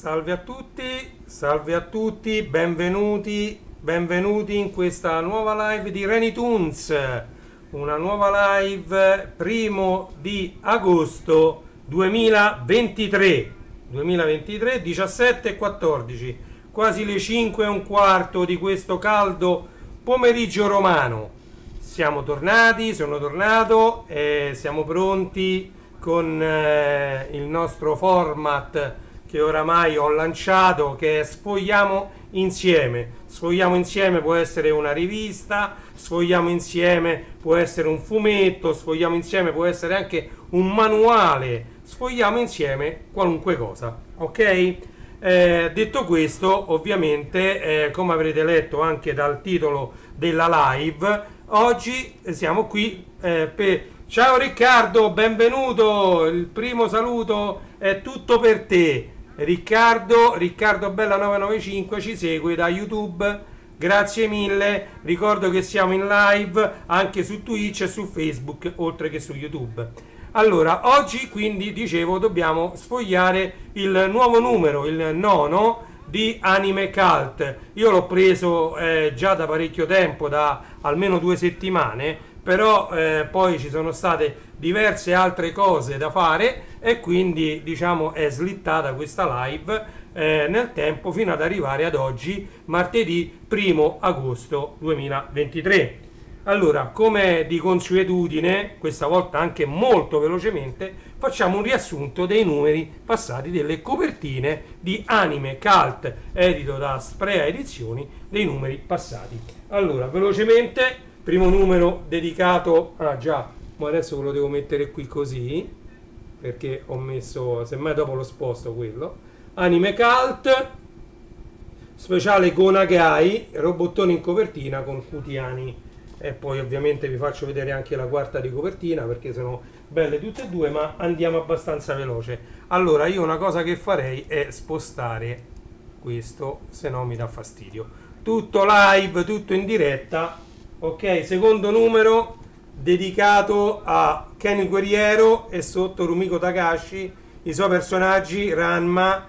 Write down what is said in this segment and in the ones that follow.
salve a tutti, benvenuti in questa nuova live di RenyToons, una nuova live primo di agosto 2023, 17 e 14, quasi le 5 e un quarto di questo caldo pomeriggio romano. Sono tornato e siamo pronti con il nostro format che oramai ho lanciato, che è Sfogliamo Insieme. Sfogliamo Insieme può essere una rivista, Sfogliamo Insieme può essere un fumetto, Sfogliamo Insieme può essere anche un manuale, Sfogliamo Insieme qualunque cosa, ok? Detto questo, ovviamente, come avrete letto anche dal titolo della live, oggi siamo qui per... Ciao Riccardo, benvenuto, il primo saluto è tutto per te. Riccardo Bella 995 ci segue da YouTube, grazie mille. Ricordo che siamo in live anche su Twitch e su Facebook, oltre che su YouTube. Allora, oggi quindi dicevo dobbiamo sfogliare il nuovo numero, il nono di Anime Cult. Io l'ho preso già da parecchio tempo, da almeno 2 settimane, però poi ci sono state diverse altre cose da fare e quindi diciamo è slittata questa live nel tempo fino ad arrivare ad oggi, martedì 1 agosto 2023. Allora, come di consuetudine, questa volta anche molto velocemente, facciamo un riassunto dei numeri passati delle copertine di Anime Cult, edito da Sprea Edizioni, dei numeri passati. Allora, velocemente, primo numero dedicato... Ah già, ma adesso ve lo devo mettere qui così, perché ho messo, semmai dopo lo sposto quello. Anime Cult, speciale Gonagai, robottone in copertina con Cutiani. E poi ovviamente vi faccio vedere anche la quarta di copertina perché sono belle tutte e due, ma andiamo abbastanza veloce. Allora, io una cosa che farei è spostare questo, se no mi dà fastidio. Tutto live, tutto in diretta. Ok, secondo numero dedicato a Ken Guerriero e sotto Rumiko Takahashi, i suoi personaggi Ranma,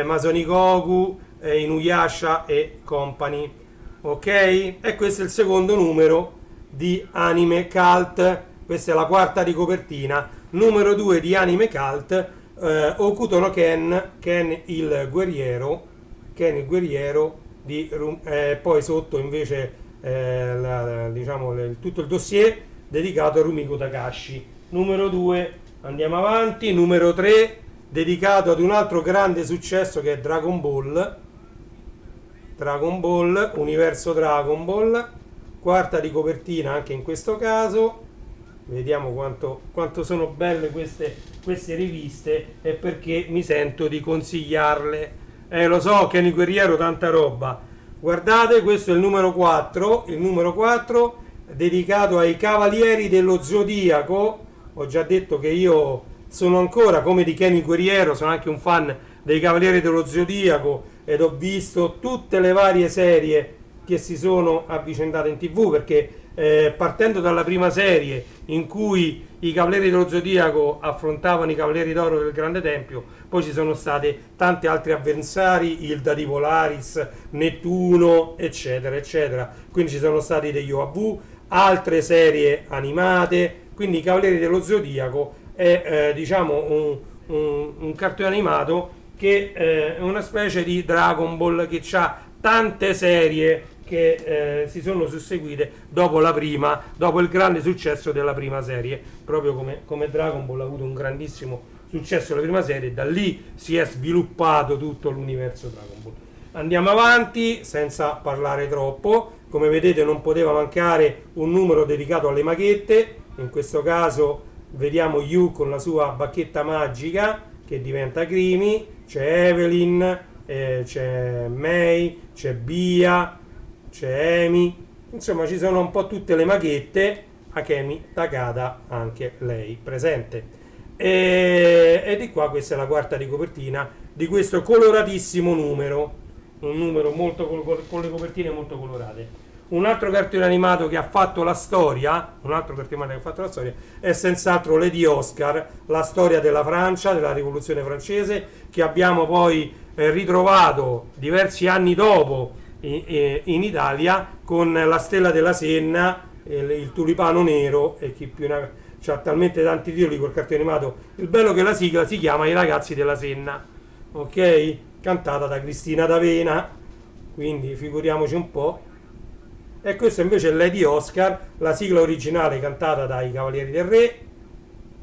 Masoni Goku, Inuyasha e company. Ok, e questo è il secondo numero di Anime Cult, questa è la quarta di copertina. Numero 2 di Anime Cult, Okuto no Ken, Ken il guerriero di poi sotto invece tutto il dossier dedicato a Rumiko Takahashi. Numero 2, andiamo avanti. Numero 3, dedicato ad un altro grande successo che è Dragon Ball, universo Dragon Ball, quarta di copertina anche in questo caso. Vediamo quanto sono belle queste riviste e perché mi sento di consigliarle. Lo so, Ken Guerriero, tanta roba. Guardate, questo è il numero 4, dedicato ai Cavalieri dello Zodiaco. Ho già detto che io sono ancora, come di Ken Guerriero, sono anche un fan dei Cavalieri dello Zodiaco ed ho visto tutte le varie serie che si sono avvicendate in TV, perché partendo dalla prima serie in cui i Cavalieri dello Zodiaco affrontavano i Cavalieri d'Oro del Grande Tempio, poi ci sono state tanti altri avversari, Hilda di Polaris, Nettuno, eccetera eccetera, quindi ci sono stati degli OAV, altre serie animate, quindi i Cavalieri dello Zodiaco è diciamo un cartone animato che è una specie di Dragon Ball che ha tante serie che si sono susseguite dopo il grande successo della prima serie, proprio come Dragon Ball ha avuto un grandissimo successo la prima serie, da lì si è sviluppato tutto l'universo Dragon Ball. Andiamo avanti senza parlare troppo. Come vedete non poteva mancare un numero dedicato alle maghette, in questo caso vediamo Yu con la sua bacchetta magica che diventa Krimi, c'è Evelyn, c'è Mei, c'è Bia, c'è Amy, insomma ci sono un po' tutte le maghette, Akemi Takada anche lei presente. E di qua questa è la quarta di copertina di questo coloratissimo numero, un numero molto con le copertine molto colorate. Un altro cartone animato che ha fatto la storia, un altro cartone animato che ha fatto la storia, è senz'altro Lady Oscar, la storia della Francia, della rivoluzione francese, che abbiamo poi ritrovato diversi anni dopo in Italia con la stella della Senna, il tulipano nero e chi più ne c'ha talmente tanti titoli quel cartone animato. Il bello è che la sigla si chiama I ragazzi della Senna, ok? Cantata da Cristina D'Avena, quindi figuriamoci un po'. E questo invece è Lady Oscar, la sigla originale cantata dai Cavalieri del Re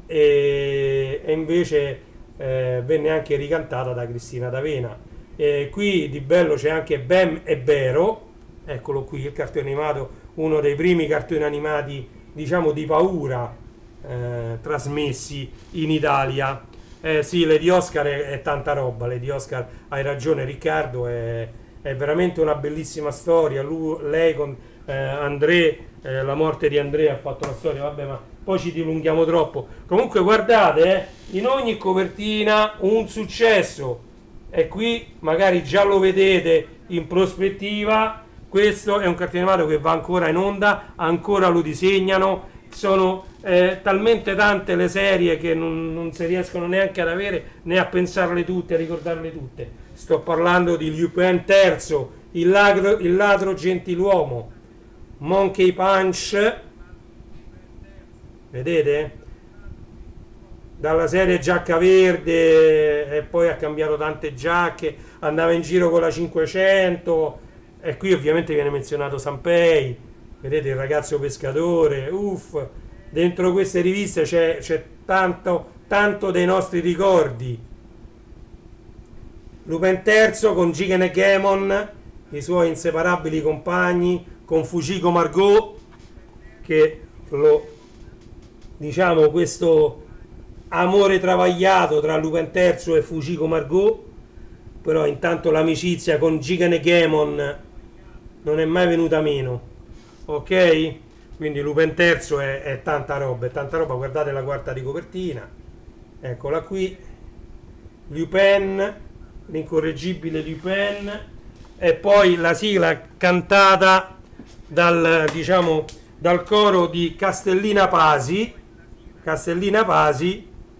e invece venne anche ricantata da Cristina D'Avena. Qui di bello c'è anche Bem e Bero, eccolo qui il cartone animato, uno dei primi cartoni animati diciamo di paura trasmessi in Italia. Sì, Lady Oscar è tanta roba, Lady Oscar, hai ragione Riccardo, è veramente una bellissima storia. Lei con André, la morte di André ha fatto la storia, vabbè, ma poi ci dilunghiamo troppo. Comunque guardate, in ogni copertina un successo, e qui magari già lo vedete in prospettiva. Questo è un cartone animato che va ancora in onda, ancora lo disegnano, sono talmente tante le serie che non si riescono neanche ad avere né a pensarle tutte, a ricordarle tutte. Sto parlando di Lupin III, il ladro gentiluomo, Monkey Punch, vedete? Dalla serie giacca verde e poi ha cambiato tante giacche, andava in giro con la 500 e qui ovviamente viene menzionato Sanpei, vedete il ragazzo pescatore, dentro queste riviste c'è tanto dei nostri ricordi. Lupin III con Jigen e Gamon, i suoi inseparabili compagni, con Fujiko Margot, che diciamo questo amore travagliato tra Lupin III e Fujiko Margot, però intanto l'amicizia con Jigen e Gamon non è mai venuta meno, ok? Quindi Lupin III è tanta roba, guardate la quarta di copertina, eccola qui, Lupin, l'incorreggibile Lupin, e poi la sigla cantata dal coro di Castellina Pasi,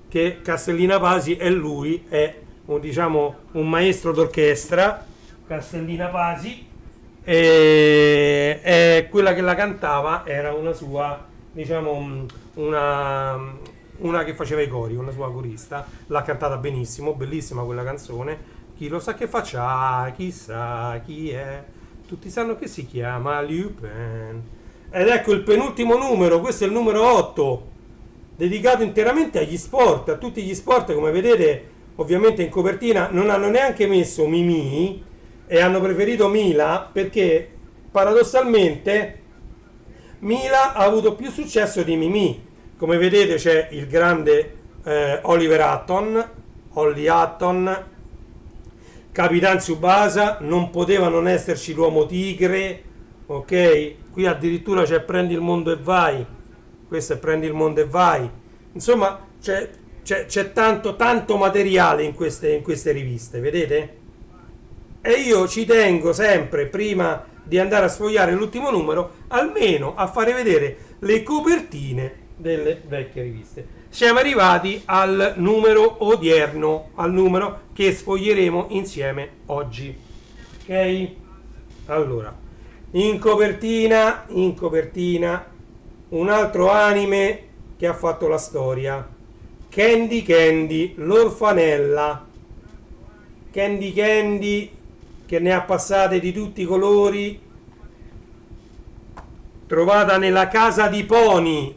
che Castellina Pasi è lui, è un maestro d'orchestra, Castellina Pasi, e quella che la cantava era una sua, una che faceva i cori, una sua corista, l'ha cantata benissimo, bellissima quella canzone. Chi lo sa che faccia, chissà chi è, tutti sanno che si chiama Lupin. Ed ecco il penultimo numero, questo è il numero 8, dedicato interamente agli sport, a tutti gli sport. Come vedete ovviamente in copertina non hanno neanche messo Mimì e hanno preferito Mila, perché paradossalmente Mila ha avuto più successo di Mimì. Come vedete c'è il grande Oliver Hutton, Holly Hutton, Capitan Tsubasa, non poteva non esserci l'uomo tigre, ok? Qui addirittura c'è Prendi il mondo e vai, questo è Prendi il mondo e vai. Insomma c'è tanto materiale in queste riviste, vedete? E io ci tengo sempre, prima di andare a sfogliare l'ultimo numero, almeno a fare vedere le copertine delle vecchie riviste. Siamo arrivati al numero odierno, al numero che sfoglieremo insieme oggi, ok? Allora, in copertina un altro anime che ha fatto la storia, Candy Candy, l'orfanella. Candy Candy, che ne ha passate di tutti i colori, trovata nella casa di Pony,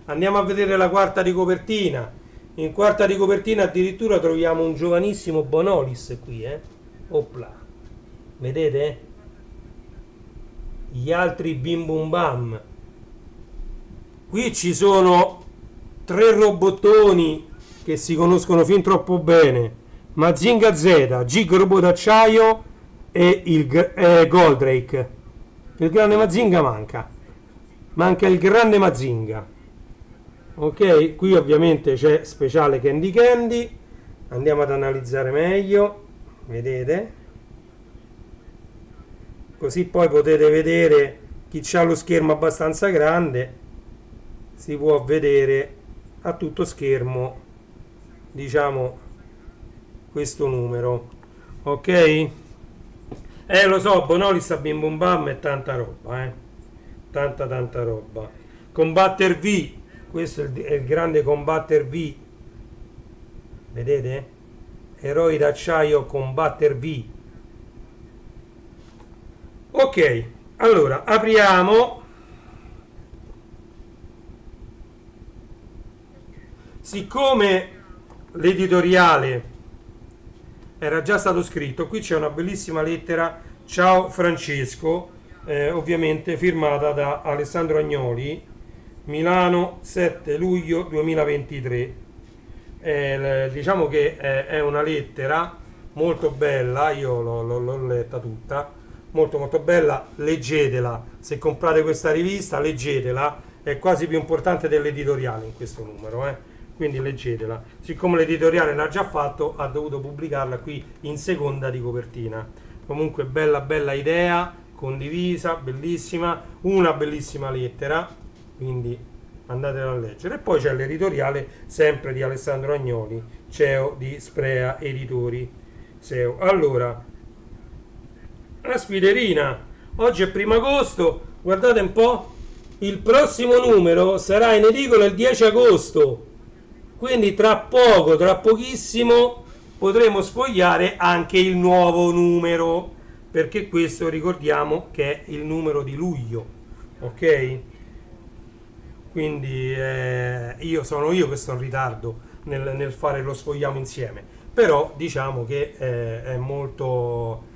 Andiamo a vedere la quarta di copertina. In quarta di copertina addirittura troviamo un giovanissimo Bonolis qui, opla, vedete? Gli altri Bim Bum Bam. Qui ci sono 3 robottoni che si conoscono fin troppo bene: Mazinga Z, Gig Robot d'acciaio e il Goldrake. Il grande Mazinga manca il grande Mazinga. Ok, qui ovviamente c'è speciale Candy Candy, andiamo ad analizzare meglio, vedete? così poi potete vedere, chi ha lo schermo abbastanza grande si può vedere a tutto schermo, diciamo, questo numero. Ok? Lo so, Bonolis, Bim Bum Bam è tanta roba, tanta roba. Combatter V, questo è il grande Combatter V, vedete? Eroi d'acciaio Combatter V. Ok, allora apriamo. Siccome l'editoriale era già stato scritto, qui c'è una bellissima lettera, ciao Francesco, ovviamente firmata da Alessandro Agnoli, Milano, 7 luglio 2023. Diciamo che è una lettera molto bella, io l'ho letta tutta, molto bella, leggetela, se comprate questa rivista leggetela, è quasi più importante dell'editoriale in questo numero, quindi leggetela. Siccome l'editoriale l'ha già fatto, ha dovuto pubblicarla qui in seconda di copertina. Comunque bella idea, condivisa, bellissima, una bellissima lettera, quindi andatela a leggere. E poi c'è l'editoriale sempre di Alessandro Agnoli, CEO di Sprea Editori SEO. Allora, la sfiderina, oggi è 1 agosto, guardate un po', il prossimo numero sarà in edicola il 10 agosto, quindi tra poco, tra pochissimo potremo sfogliare anche il nuovo numero, perché questo ricordiamo che è il numero di luglio, ok? Quindi sono io che sto in ritardo nel fare lo sfogliamo insieme, però diciamo che è molto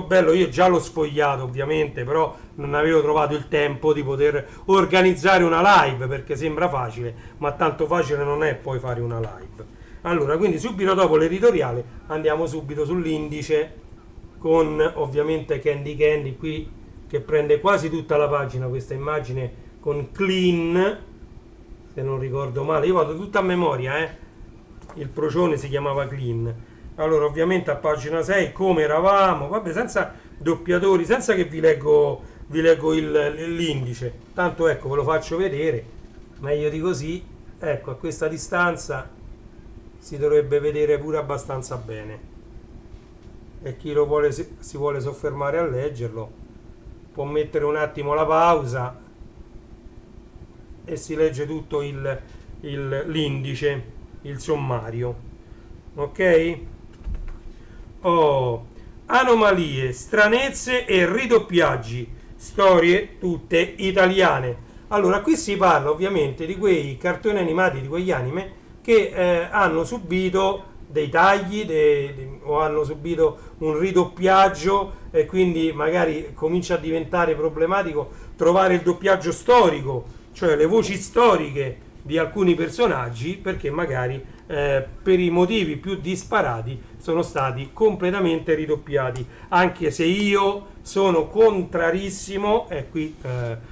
bello. Io già l'ho sfogliato ovviamente, però non avevo trovato il tempo di poter organizzare una live, perché sembra facile, ma tanto facile non è poi fare una live. Allora, quindi subito dopo l'editoriale andiamo subito sull'indice, con ovviamente Candy qui che prende quasi tutta la pagina, questa immagine con clean, se non ricordo male, io vado tutta a memoria, il procione si chiamava clean. Allora, ovviamente a pagina 6 come eravamo, vabbè, senza doppiatori, senza che vi leggo l'indice, tanto ecco, ve lo faccio vedere, meglio di così. Ecco, a questa distanza si dovrebbe vedere pure abbastanza bene, e chi lo vuole, si vuole soffermare a leggerlo può mettere un attimo la pausa e si legge tutto l'indice, il sommario. Ok? Anomalie, stranezze e ridoppiaggi, storie tutte italiane. Allora, qui si parla ovviamente di quei cartoni animati, di quegli anime che hanno subito dei tagli o hanno subito un ridoppiaggio, e quindi magari comincia a diventare problematico trovare il doppiaggio storico, cioè le voci storiche di alcuni personaggi, perché magari per i motivi più disparati sono stati completamente ridoppiati, anche se io sono contrarissimo, e qui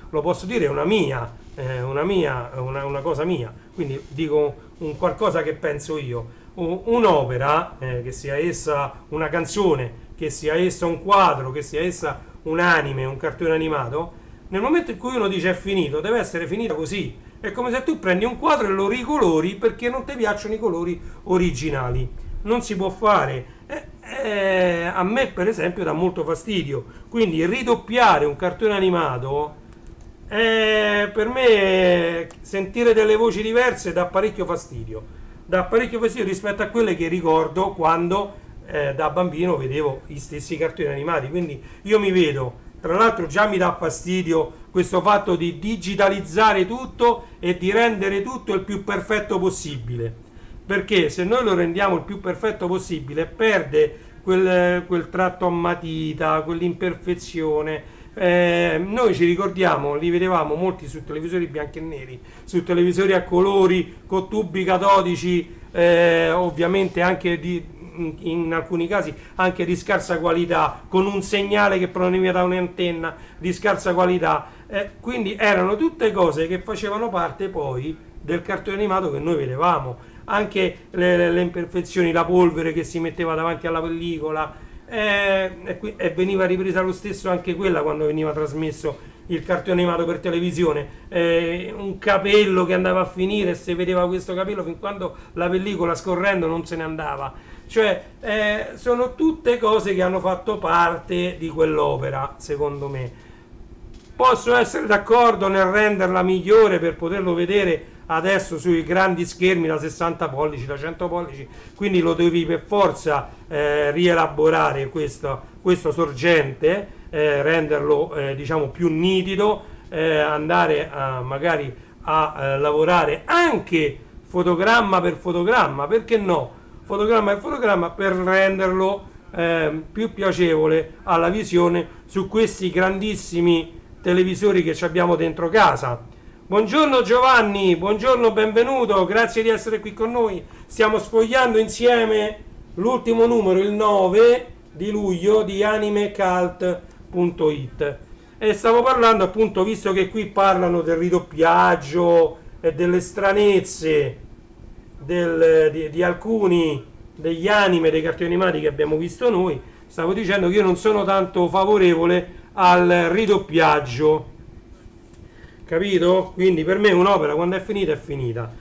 lo posso dire, è una cosa mia, quindi dico un qualcosa che penso io. Un'opera, che sia essa una canzone, che sia essa un quadro, che sia essa un anime, un cartone animato, nel momento in cui uno dice è finito, deve essere finita così. È come se tu prendi un quadro e lo ricolori perché non ti piacciono i colori originali. Non si può fare. A me, per esempio, dà molto fastidio. Quindi ridoppiare un cartone animato, per me sentire delle voci diverse dà parecchio fastidio. Dà parecchio fastidio rispetto a quelle che ricordo quando da bambino vedevo gli stessi cartoni animati. Quindi io mi vedo. Tra l'altro già mi dà fastidio questo fatto di digitalizzare tutto e di rendere tutto il più perfetto possibile, perché se noi lo rendiamo il più perfetto possibile perde quel tratto a matita, quell'imperfezione. Noi ci ricordiamo, li vedevamo molti su televisori bianchi e neri, su televisori a colori, con tubi catodici, ovviamente anche in alcuni casi anche di scarsa qualità, con un segnale che proveniva da un'antenna di scarsa qualità, quindi erano tutte cose che facevano parte poi del cartone animato che noi vedevamo, anche le imperfezioni, la polvere che si metteva davanti alla pellicola, e veniva ripresa lo stesso anche quella quando veniva trasmesso il cartone animato per televisione, un capello che andava a finire e si vedeva questo capello fin quando la pellicola scorrendo non se ne andava. Cioè, sono tutte cose che hanno fatto parte di quell'opera, secondo me. Posso essere d'accordo nel renderla migliore per poterlo vedere adesso sui grandi schermi da 60 pollici, da 100 pollici, quindi lo devi per forza rielaborare questo sorgente, renderlo diciamo più nitido, andare magari a lavorare anche fotogramma per fotogramma, perché no? Fotogramma per fotogramma per renderlo più piacevole alla visione su questi grandissimi televisori che ci abbiamo dentro casa. Buongiorno Giovanni, buongiorno, benvenuto, grazie di essere qui con noi. Stiamo sfogliando insieme l'ultimo numero, il 9 di luglio di animecult.it, e stavo parlando appunto, visto che qui parlano del ridoppiaggio e delle stranezze di alcuni degli anime, dei cartoni animati che abbiamo visto noi, stavo dicendo che io non sono tanto favorevole al ridoppiaggio, capito? Quindi per me un'opera quando è finita è finita.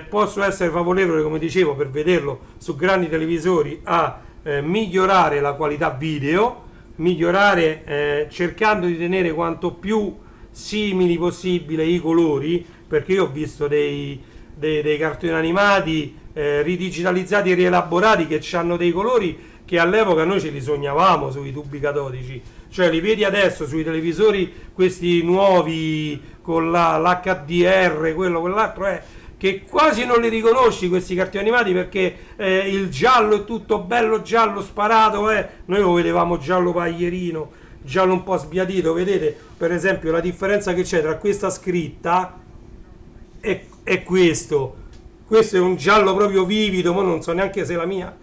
Posso essere favorevole, come dicevo, per vederlo su grandi televisori a migliorare la qualità video, migliorare cercando di tenere quanto più simili possibile i colori, perché io ho visto dei cartoni animati ridigitalizzati e rielaborati che hanno dei colori che all'epoca noi ce li sognavamo sui tubi catodici, cioè li vedi adesso sui televisori questi nuovi con l'HDR, quello, quell'altro, che quasi non li riconosci questi cartoni animati, perché il giallo è tutto bello giallo sparato, noi lo vedevamo giallo paglierino, giallo un po' sbiadito. Vedete per esempio la differenza che c'è tra questa scritta e questo è un giallo proprio vivido, ma non so neanche se la mia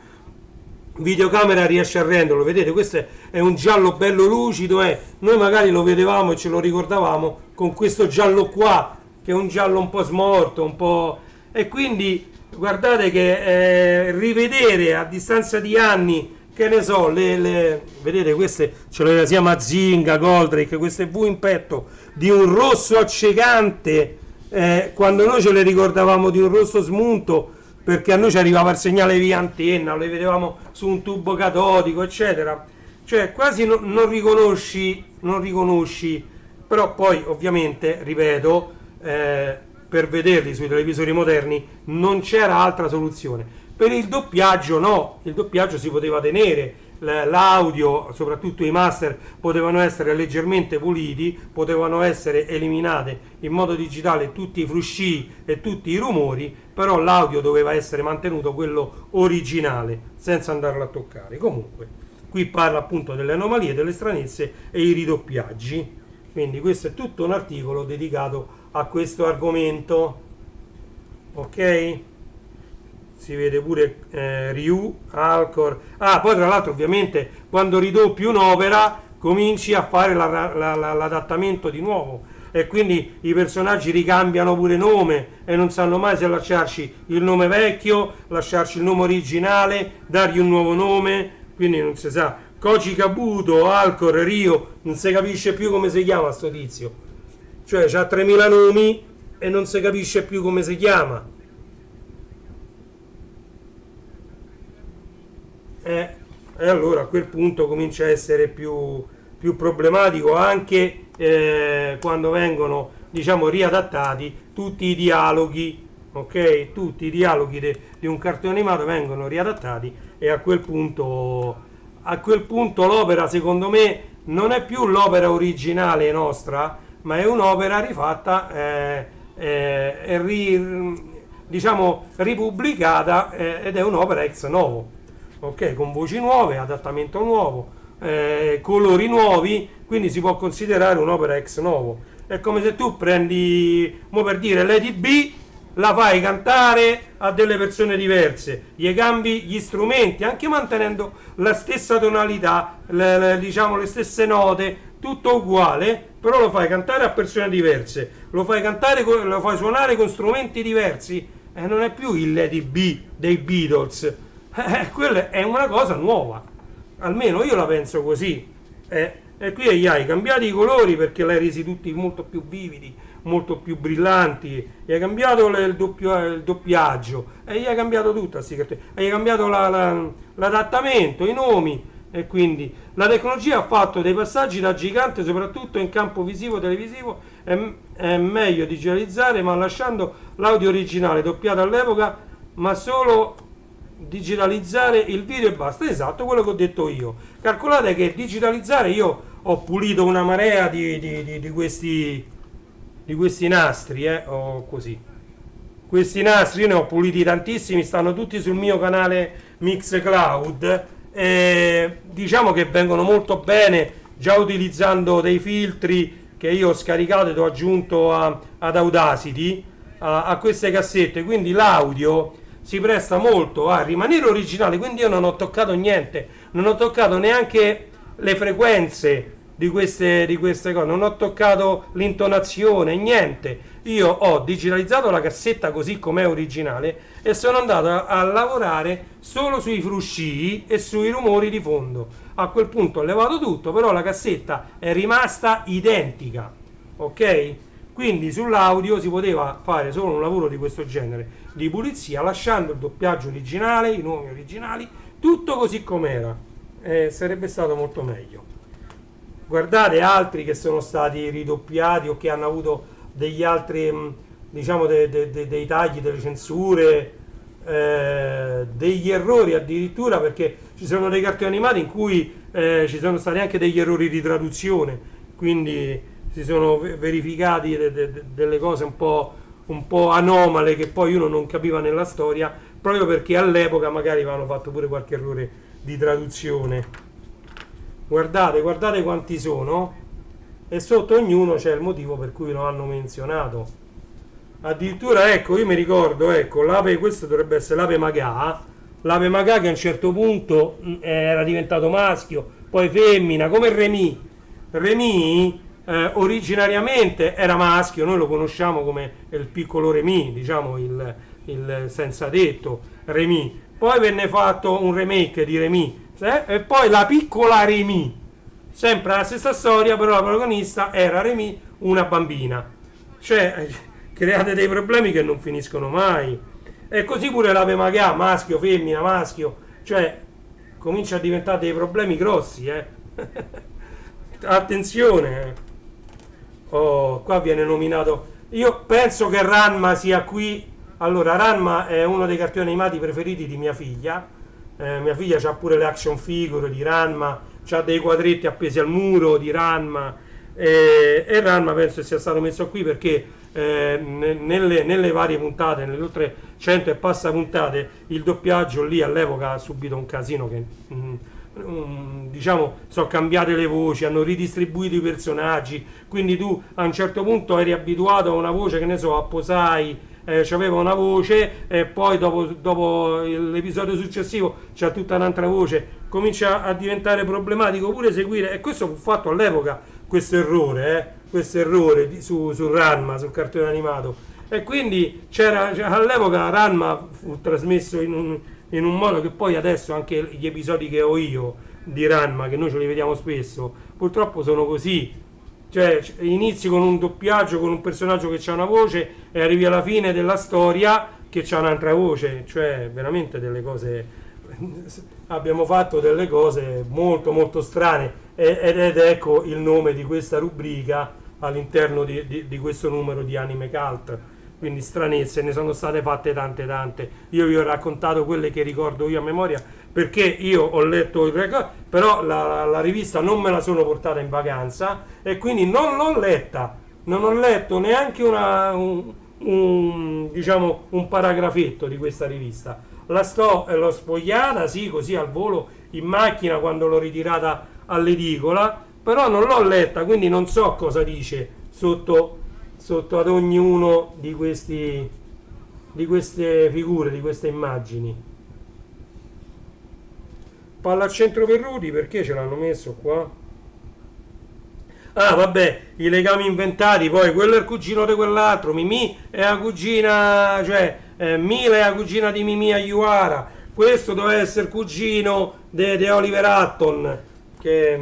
videocamera riesce a renderlo. Vedete, questo è un giallo bello lucido, noi magari lo vedevamo e ce lo ricordavamo con questo giallo qua che è un giallo un po' smorto, un po', e quindi guardate che rivedere a distanza di anni, che ne so, vedete, queste ce le sia Mazinga, Goldrake, queste V in petto di un rosso accecante, quando noi ce le ricordavamo di un rosso smunto, perché a noi ci arrivava il segnale via antenna, le vedevamo su un tubo catodico, eccetera. Cioè quasi non riconosci, però poi ovviamente, ripeto, per vederli sui televisori moderni non c'era altra soluzione. Per il doppiaggio no, il doppiaggio si poteva tenere, l'audio, soprattutto i master, potevano essere leggermente puliti, potevano essere eliminate in modo digitale tutti i frusci e tutti i rumori, però l'audio doveva essere mantenuto quello originale senza andarlo a toccare. Comunque qui parla appunto delle anomalie, delle stranezze e i ridoppiaggi, quindi questo è tutto un articolo dedicato a questo argomento. Ok, si vede pure Ryu, Alcor. Poi tra l'altro ovviamente quando ridoppi un'opera cominci a fare l'adattamento di nuovo, e quindi i personaggi ricambiano pure nome e non sanno mai se lasciarci il nome vecchio, lasciarci il nome originale, dargli un nuovo nome, quindi non si sa. Koji Kabuto, Alcor, Rio, non si capisce più come si chiama sto tizio, cioè c'ha 3000 nomi e non si capisce più come si chiama. E allora a quel punto comincia a essere più problematico anche quando vengono, diciamo, riadattati tutti i dialoghi, ok? Tutti i dialoghi di un cartone animato vengono riadattati, e a quel punto l'opera, secondo me, non è più l'opera originale nostra, ma è un'opera rifatta diciamo ripubblicata, ed è un'opera ex novo, ok, con voci nuove, adattamento nuovo, colori nuovi, quindi si può considerare un'opera ex novo. È come se tu prendi, per dire, Lady B, la fai cantare a delle persone diverse, gli cambi gli strumenti, anche mantenendo la stessa tonalità, diciamo le stesse note, tutto uguale, però lo fai cantare a persone diverse, lo fai suonare con strumenti diversi, e non è più il Lady B dei Beatles. Quella è una cosa nuova, almeno io la penso così. E qui gli hai cambiati i colori perché l'hai resi tutti molto più vividi, molto più brillanti, gli hai cambiato il doppiaggio, e gli hai cambiato tutto, gli hai cambiato l'adattamento, i nomi, e quindi la tecnologia ha fatto dei passaggi da gigante, soprattutto in campo visivo, televisivo. È meglio digitalizzare, ma lasciando l'audio originale doppiato all'epoca, ma solo digitalizzare il video e basta. Esatto, quello che ho detto io. Calcolate che digitalizzare, io ho pulito una marea di questi nastri, o così. Questi nastri io ne ho puliti tantissimi, stanno tutti sul mio canale Mixcloud. Diciamo che vengono molto bene, già utilizzando dei filtri che io ho scaricato ed ho aggiunto ad Audacity, a queste cassette, quindi l'audio si presta molto a rimanere originale, quindi io non ho toccato niente, non ho toccato neanche le frequenze di queste cose, non ho toccato l'intonazione, niente. Io ho digitalizzato la cassetta così com'è originale e sono andato a lavorare solo sui frusci e sui rumori di fondo. A quel punto ho levato tutto, però la cassetta è rimasta identica, ok? Quindi sull'audio si poteva fare solo un lavoro di questo genere, di pulizia, lasciando il doppiaggio originale, i nomi originali, tutto così com'era. Sarebbe stato molto meglio. Guardate altri che sono stati ridoppiati o che hanno avuto degli altri, diciamo, dei tagli, delle censure, degli errori addirittura, perché ci sono dei cartoni animati in cui ci sono stati anche degli errori di traduzione, quindi si sono verificati delle cose un po' anomale che poi uno non capiva nella storia, proprio perché all'epoca magari avevano fatto pure qualche errore di traduzione. Guardate quanti sono, e sotto ognuno c'è il motivo per cui lo hanno menzionato. Addirittura, ecco, io mi ricordo, ecco, l'ape, questo dovrebbe essere l'ape magà che a un certo punto era diventato maschio, poi femmina, come Remy originariamente era maschio, noi lo conosciamo come il piccolo Remy, diciamo il senza tetto Remy. Poi venne fatto un remake di Remy, e poi la piccola Remy, sempre la stessa storia, però la protagonista era Remy, una bambina. Cioè, create dei problemi che non finiscono mai. E così pure l'ave magà, maschio, femmina, maschio, cioè comincia a diventare dei problemi grossi, Attenzione. Oh, qua viene nominato. Io penso che Ranma sia qui. Allora, Ranma è uno dei cartoni animati preferiti di mia figlia. Mia figlia ha pure le action figure di Ranma, c'ha dei quadretti appesi al muro di Ranma, e Ranma penso sia stato messo qui perché nelle varie puntate, nelle oltre 100 e passa puntate, il doppiaggio lì all'epoca ha subito un casino che diciamo, sono cambiate le voci, hanno ridistribuito i personaggi, quindi tu a un certo punto eri abituato a una voce, che ne so, a Posai c'aveva una voce, e poi dopo l'episodio successivo c'è tutta un'altra voce, comincia a diventare problematico pure seguire, e questo fu fatto all'epoca, questo errore su Ranma, sul cartone animato, e quindi all'epoca Ranma fu trasmesso in un modo che poi adesso anche gli episodi che ho io di Ranma, che noi ce li vediamo spesso, purtroppo sono così. Cioè, inizi con un doppiaggio con un personaggio che ha una voce e arrivi alla fine della storia che ha un'altra voce, cioè veramente delle cose, abbiamo fatto delle cose molto molto strane, ed ecco il nome di questa rubrica all'interno di questo numero di Anime Cult. Quindi stranezze, ne sono state fatte tante. Io vi ho raccontato quelle che ricordo io a memoria, perché io ho letto il record, però la rivista non me la sono portata in vacanza e quindi non l'ho letta, non ho letto neanche diciamo un paragrafetto di questa rivista. L'ho spogliata, sì, così al volo in macchina quando l'ho ritirata all'edicola, però non l'ho letta, quindi non so cosa dice sotto ad ognuno di queste figure, di queste immagini. Palla al centro per Rudy, perché ce l'hanno messo qua? Ah, vabbè, i legami inventati, poi quello è il cugino di quell'altro, Mimì è la cugina, cioè Mila è la cugina di Mimì Ayuara, questo doveva essere il cugino di Oliver Hutton, che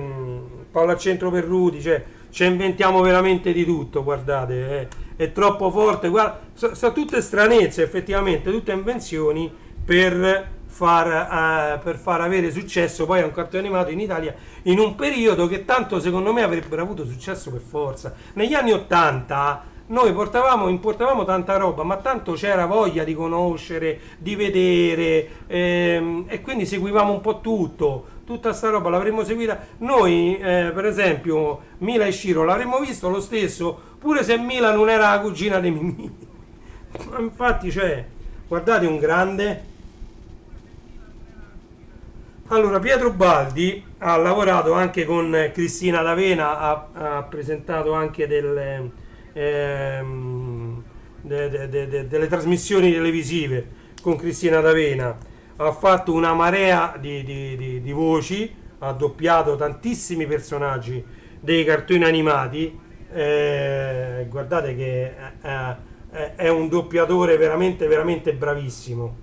palla al centro per Rudy, cioè ci inventiamo veramente di tutto, guardate, è troppo forte, guarda, sono tutte stranezze effettivamente, tutte invenzioni per far avere successo poi a un cartone animato in Italia in un periodo che tanto secondo me avrebbero avuto successo per forza. Negli anni 80 noi importavamo tanta roba, ma tanto c'era voglia di conoscere, di vedere, e quindi seguivamo un po' tutta sta roba l'avremmo seguita. Noi, per esempio, Mila e Shiro l'avremmo visto lo stesso, pure se Mila non era la cugina di Mimì. Ma infatti, cioè, guardate un grande. Allora, Pietro Baldi ha lavorato anche con Cristina D'Avena, ha presentato anche delle trasmissioni televisive con Cristina D'Avena, ha fatto una marea di voci, ha doppiato tantissimi personaggi dei cartoni animati, guardate che è un doppiatore veramente, veramente bravissimo,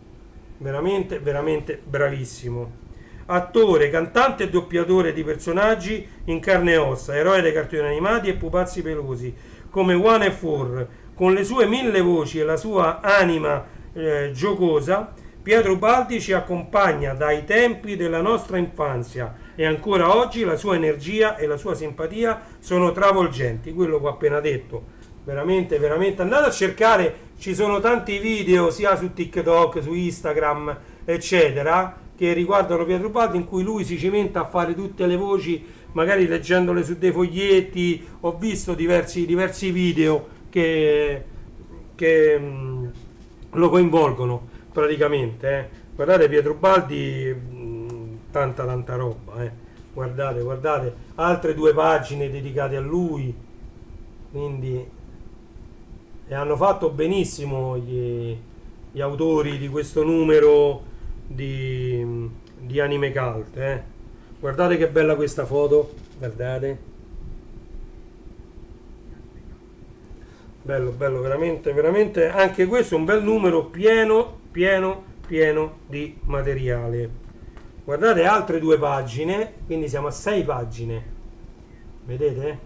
veramente, veramente bravissimo. Attore, cantante e doppiatore di personaggi in carne e ossa, eroe dei cartoni animati e pupazzi pelosi, come One e Four, con le sue 1000 voci e la sua anima giocosa, Pietro Baldi ci accompagna dai tempi della nostra infanzia e ancora oggi la sua energia e la sua simpatia sono travolgenti. Quello che ho appena detto, veramente, veramente. Andate a cercare, ci sono tanti video sia su TikTok, su Instagram, eccetera, che riguardano Pietro Baldi, in cui lui si cimenta a fare tutte le voci, magari leggendole su dei foglietti. Ho visto diversi video che lo coinvolgono praticamente. Guardate Pietro Baldi, tanta roba. Guardate, altre 2 pagine dedicate a lui, quindi e hanno fatto benissimo gli autori di questo numero di Anime Cult. Guardate che bella questa foto, guardate, bello veramente, veramente, anche questo è un bel numero pieno di materiale. Guardate altre 2 pagine, quindi siamo a 6 pagine, vedete?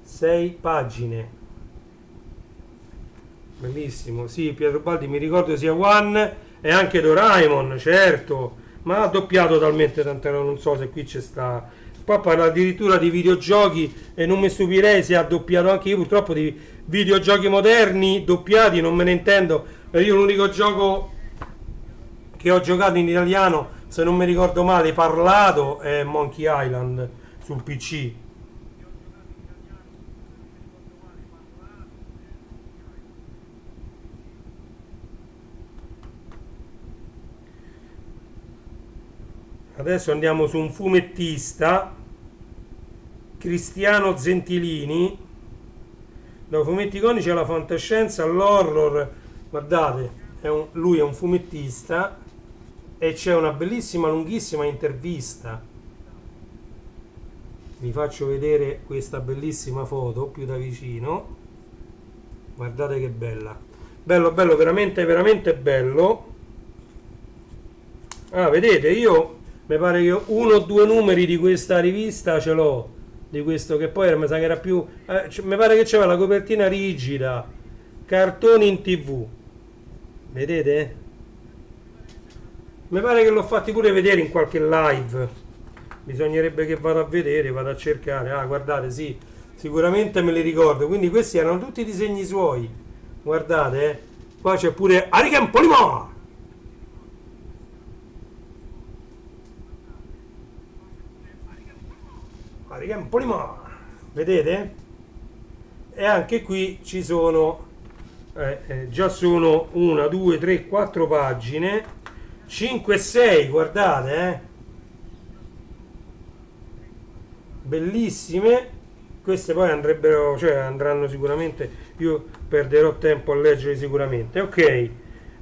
6 pagine, bellissimo. Sì, Pietro Baldi mi ricordo sia One e anche Doraemon, certo, ma ha doppiato talmente tante, non so se qui c'è sta. Poi parla addirittura di videogiochi e non mi stupirei se ha doppiato anche io, purtroppo di videogiochi moderni doppiati non me ne intendo. Io l'unico gioco che ho giocato in italiano, se non mi ricordo male, parlato, è Monkey Island sul PC. Adesso andiamo su un fumettista, Cristiano Zentilini. Da fumetti iconici alla fantascienza, all'horror. Guardate, lui è un fumettista e c'è una bellissima, lunghissima intervista. Vi faccio vedere questa bellissima foto più da vicino. Guardate che bella. Bello, veramente, veramente bello. Ah, vedete, io mi pare che 1 o 2 numeri di questa rivista ce l'ho, di questo che poi mi sa che era più mi pare che c'era la copertina rigida, cartoni in TV, vedete? Mi pare che l'ho fatti pure vedere in qualche live, bisognerebbe che vado a vedere, vado a cercare. Ah, guardate, sì, sicuramente me li ricordo. Quindi questi erano tutti disegni suoi, guardate, qua c'è pure Ariken Polimo. Vedete? E anche qui ci sono già sono 1, 2, 3, 4 pagine, 5 6, guardate, bellissime. Queste poi andrebbero, cioè andranno sicuramente, io perderò tempo a leggere sicuramente. Ok,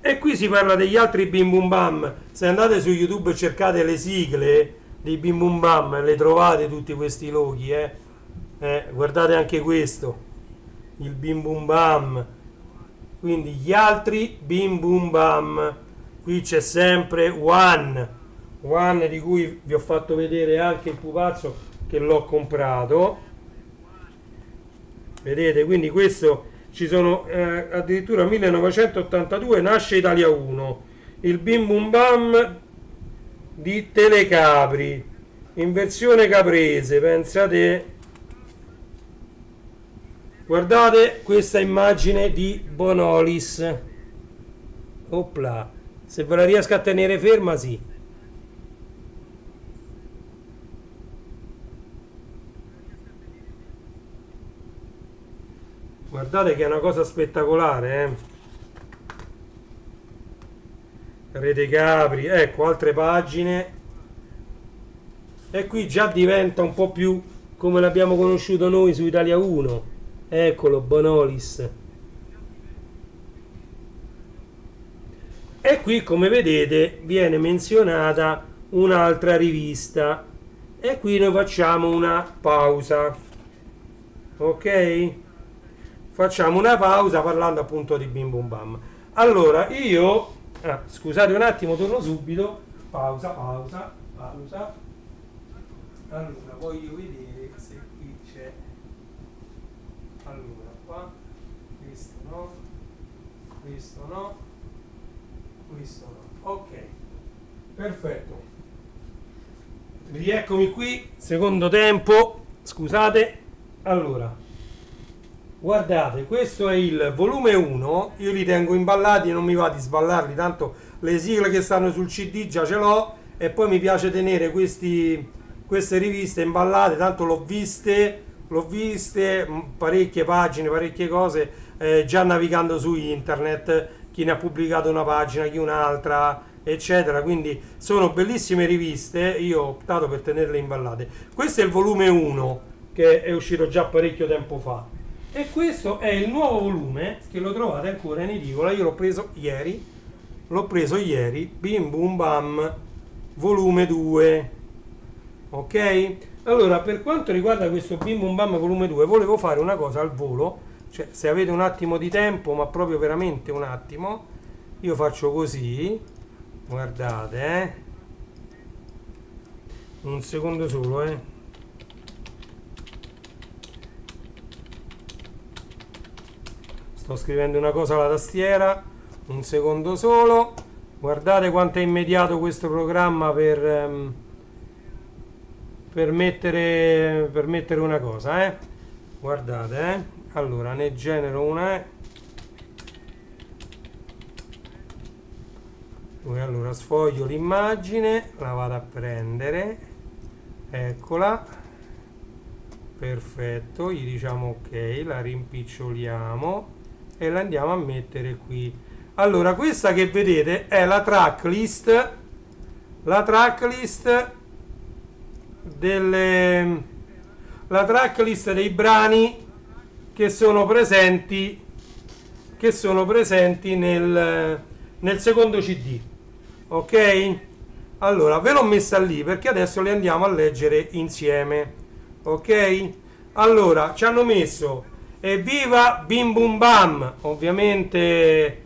e qui si parla degli altri Bim Bum Bam. Se andate su YouTube e cercate le sigle di Bim Bum Bam, le trovate tutti questi loghi, guardate anche questo, il Bim Bum Bam. Quindi gli altri Bim Bum Bam. Qui c'è sempre One One, di cui vi ho fatto vedere anche il pupazzo che l'ho comprato. Vedete, quindi questo ci sono addirittura 1982 nasce Italia 1, il Bim Bum Bam di Telecapri in versione caprese, pensate. Guardate questa immagine di Bonolis. Opla, se ve la riesco a tenere ferma, sì. Guardate che è una cosa spettacolare, Rete Capri, ecco altre pagine. E qui già diventa un po' più come l'abbiamo conosciuto noi su Italia 1. Eccolo, Bonolis. E qui, come vedete, viene menzionata un'altra rivista. E qui noi facciamo una pausa. Ok? Facciamo una pausa parlando appunto di Bim Bum Bam. Allora, io... scusate un attimo, torno subito. Pausa, pausa, pausa. Allora, voglio vedere se qui c'è... Allora, qua, questo no, questo no, questo no. Ok, perfetto. Rieccomi qui, secondo tempo, scusate. Allora, guardate, questo è il volume 1, io li tengo imballati e non mi va di sballarli, tanto le sigle che stanno sul CD già ce l'ho e poi mi piace tenere queste riviste imballate, tanto l'ho viste parecchie pagine, parecchie cose, già navigando su internet, chi ne ha pubblicato una pagina, chi un'altra, eccetera, quindi sono bellissime riviste, io ho optato per tenerle imballate. Questo è il volume 1 che è uscito già parecchio tempo fa e questo è il nuovo volume che lo trovate ancora in edicola, io l'ho preso ieri, Bim Bum Bam volume 2. Ok? Allora, per quanto riguarda questo Bim Bum Bam volume 2, volevo fare una cosa al volo, cioè se avete un attimo di tempo, ma proprio veramente un attimo, io faccio così, guardate, un secondo solo, sto scrivendo una cosa alla tastiera, un secondo solo, guardate quanto è immediato questo programma per mettere una cosa, guardate, allora ne genero una, poi allora sfoglio l'immagine, la vado a prendere, eccola, perfetto, gli diciamo ok, la rimpiccioliamo e la andiamo a mettere qui. Allora, questa che vedete è la tracklist dei brani che sono presenti nel secondo CD. Ok? Allora, ve l'ho messa lì perché adesso le andiamo a leggere insieme. Ok? Allora, ci hanno messo Evviva Bim Bum Bam, ovviamente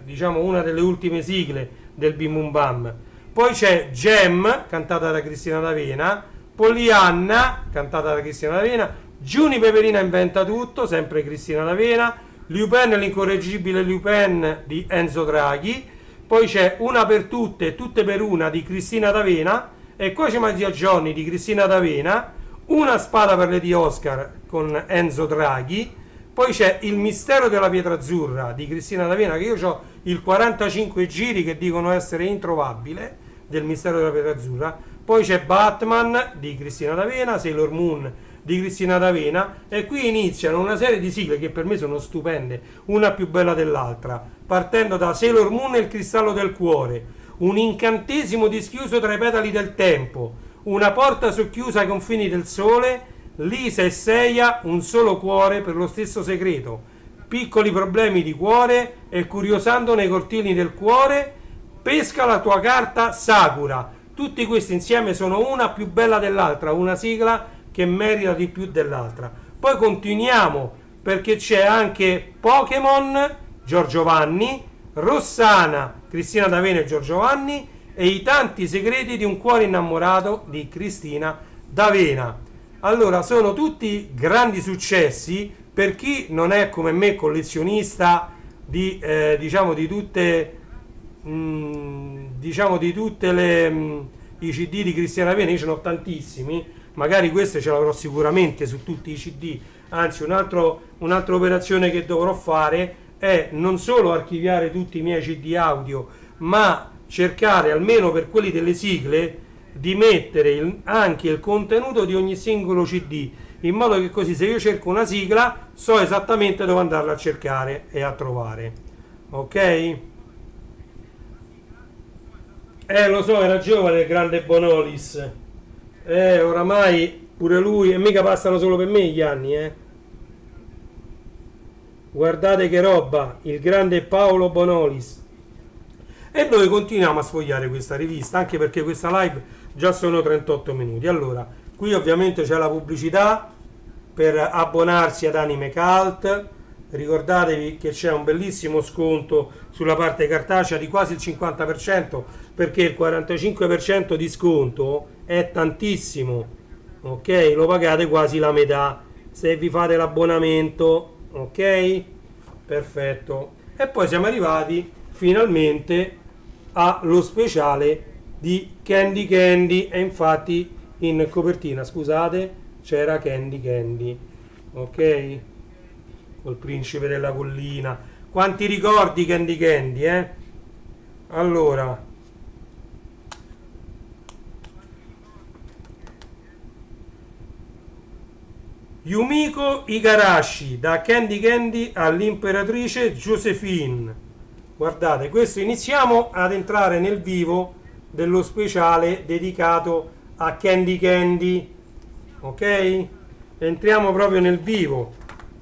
diciamo una delle ultime sigle del Bim Bum Bam. Poi c'è Gem, cantata da Cristina D'Avena, Pollyanna, cantata da Cristina D'Avena, Giuni Peperina inventa tutto, sempre Cristina D'Avena, Lupin, l'incorreggibile Lupin di Enzo Draghi, poi c'è Una per tutte, tutte per una di Cristina D'Avena, e qua c'è Magia Johnny di Cristina D'Avena, Una spada per Lady Oscar con Enzo Draghi, poi c'è Il mistero della pietra azzurra di Cristina D'Avena, che io ho il 45 giri che dicono essere introvabile, del mistero della pietra azzurra, poi c'è Batman di Cristina D'Avena, Sailor Moon di Cristina D'Avena, e qui iniziano una serie di sigle che per me sono stupende, una più bella dell'altra, partendo da Sailor Moon e il cristallo del cuore, un incantesimo dischiuso tra i petali del tempo, una porta socchiusa ai confini del sole, Lisa e Seiya, un solo cuore per lo stesso segreto, piccoli problemi di cuore e curiosando nei cortili del cuore, pesca la tua carta Sakura. Tutti questi insieme sono una più bella dell'altra, una sigla che merita di più dell'altra. Poi continuiamo perché c'è anche Pokémon, Giorgio Vanni, Rossana, Cristina D'Avena e Giorgio Vanni, e i tanti segreti di un cuore innamorato di Cristina D'Avena. Allora, sono tutti grandi successi per chi non è come me collezionista di diciamo di tutte i CD di Cristina D'Avena. Io ce ne ho tantissimi, magari queste ce l'avrò sicuramente su tutti i CD. Anzi, un'altra operazione che dovrò fare è non solo archiviare tutti i miei CD audio, ma cercare, almeno per quelli delle sigle, di mettere anche il contenuto di ogni singolo CD, in modo che così, se io cerco una sigla, so esattamente dove andarla a cercare e a trovare. Ok? Lo so, era giovane il grande Bonolis. Oramai pure lui, e mica passano solo per me gli anni, Guardate che roba, il grande Paolo Bonolis. E noi continuiamo a sfogliare questa rivista, anche perché questa live già sono 38 minuti. Allora, qui ovviamente c'è la pubblicità per abbonarsi ad Anime Cult. Ricordatevi che c'è un bellissimo sconto sulla parte cartacea di quasi il 50%, perché il 45% di sconto è tantissimo, ok? Lo pagate quasi la metà se vi fate l'abbonamento, ok? Perfetto. E poi siamo arrivati finalmente allo speciale di Candy Candy, e infatti in copertina, scusate, c'era Candy Candy, ok? Col principe della collina. Quanti ricordi Candy Candy, Allora, Yumiko Igarashi, da Candy Candy all'imperatrice Josephine. Guardate, questo, iniziamo ad entrare nel vivo dello speciale dedicato a Candy Candy, ok? Entriamo proprio nel vivo,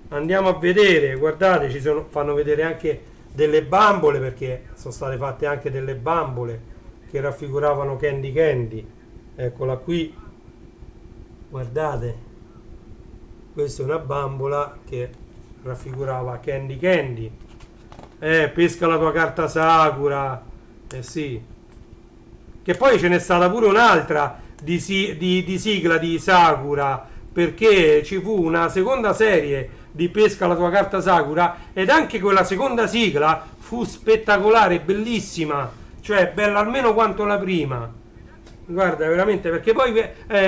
andiamo a vedere. Guardate, fanno vedere anche delle bambole, perché sono state fatte anche delle bambole che raffiguravano Candy Candy. Eccola qui, guardate, questa è una bambola che raffigurava Candy Candy. Pesca la tua carta Sakura, sì. Che poi ce n'è stata pure un'altra di sigla di Sakura, perché ci fu una seconda serie di Pesca la tua carta Sakura, ed anche quella seconda sigla fu spettacolare, bellissima, cioè bella almeno quanto la prima. Guarda, veramente, perché poi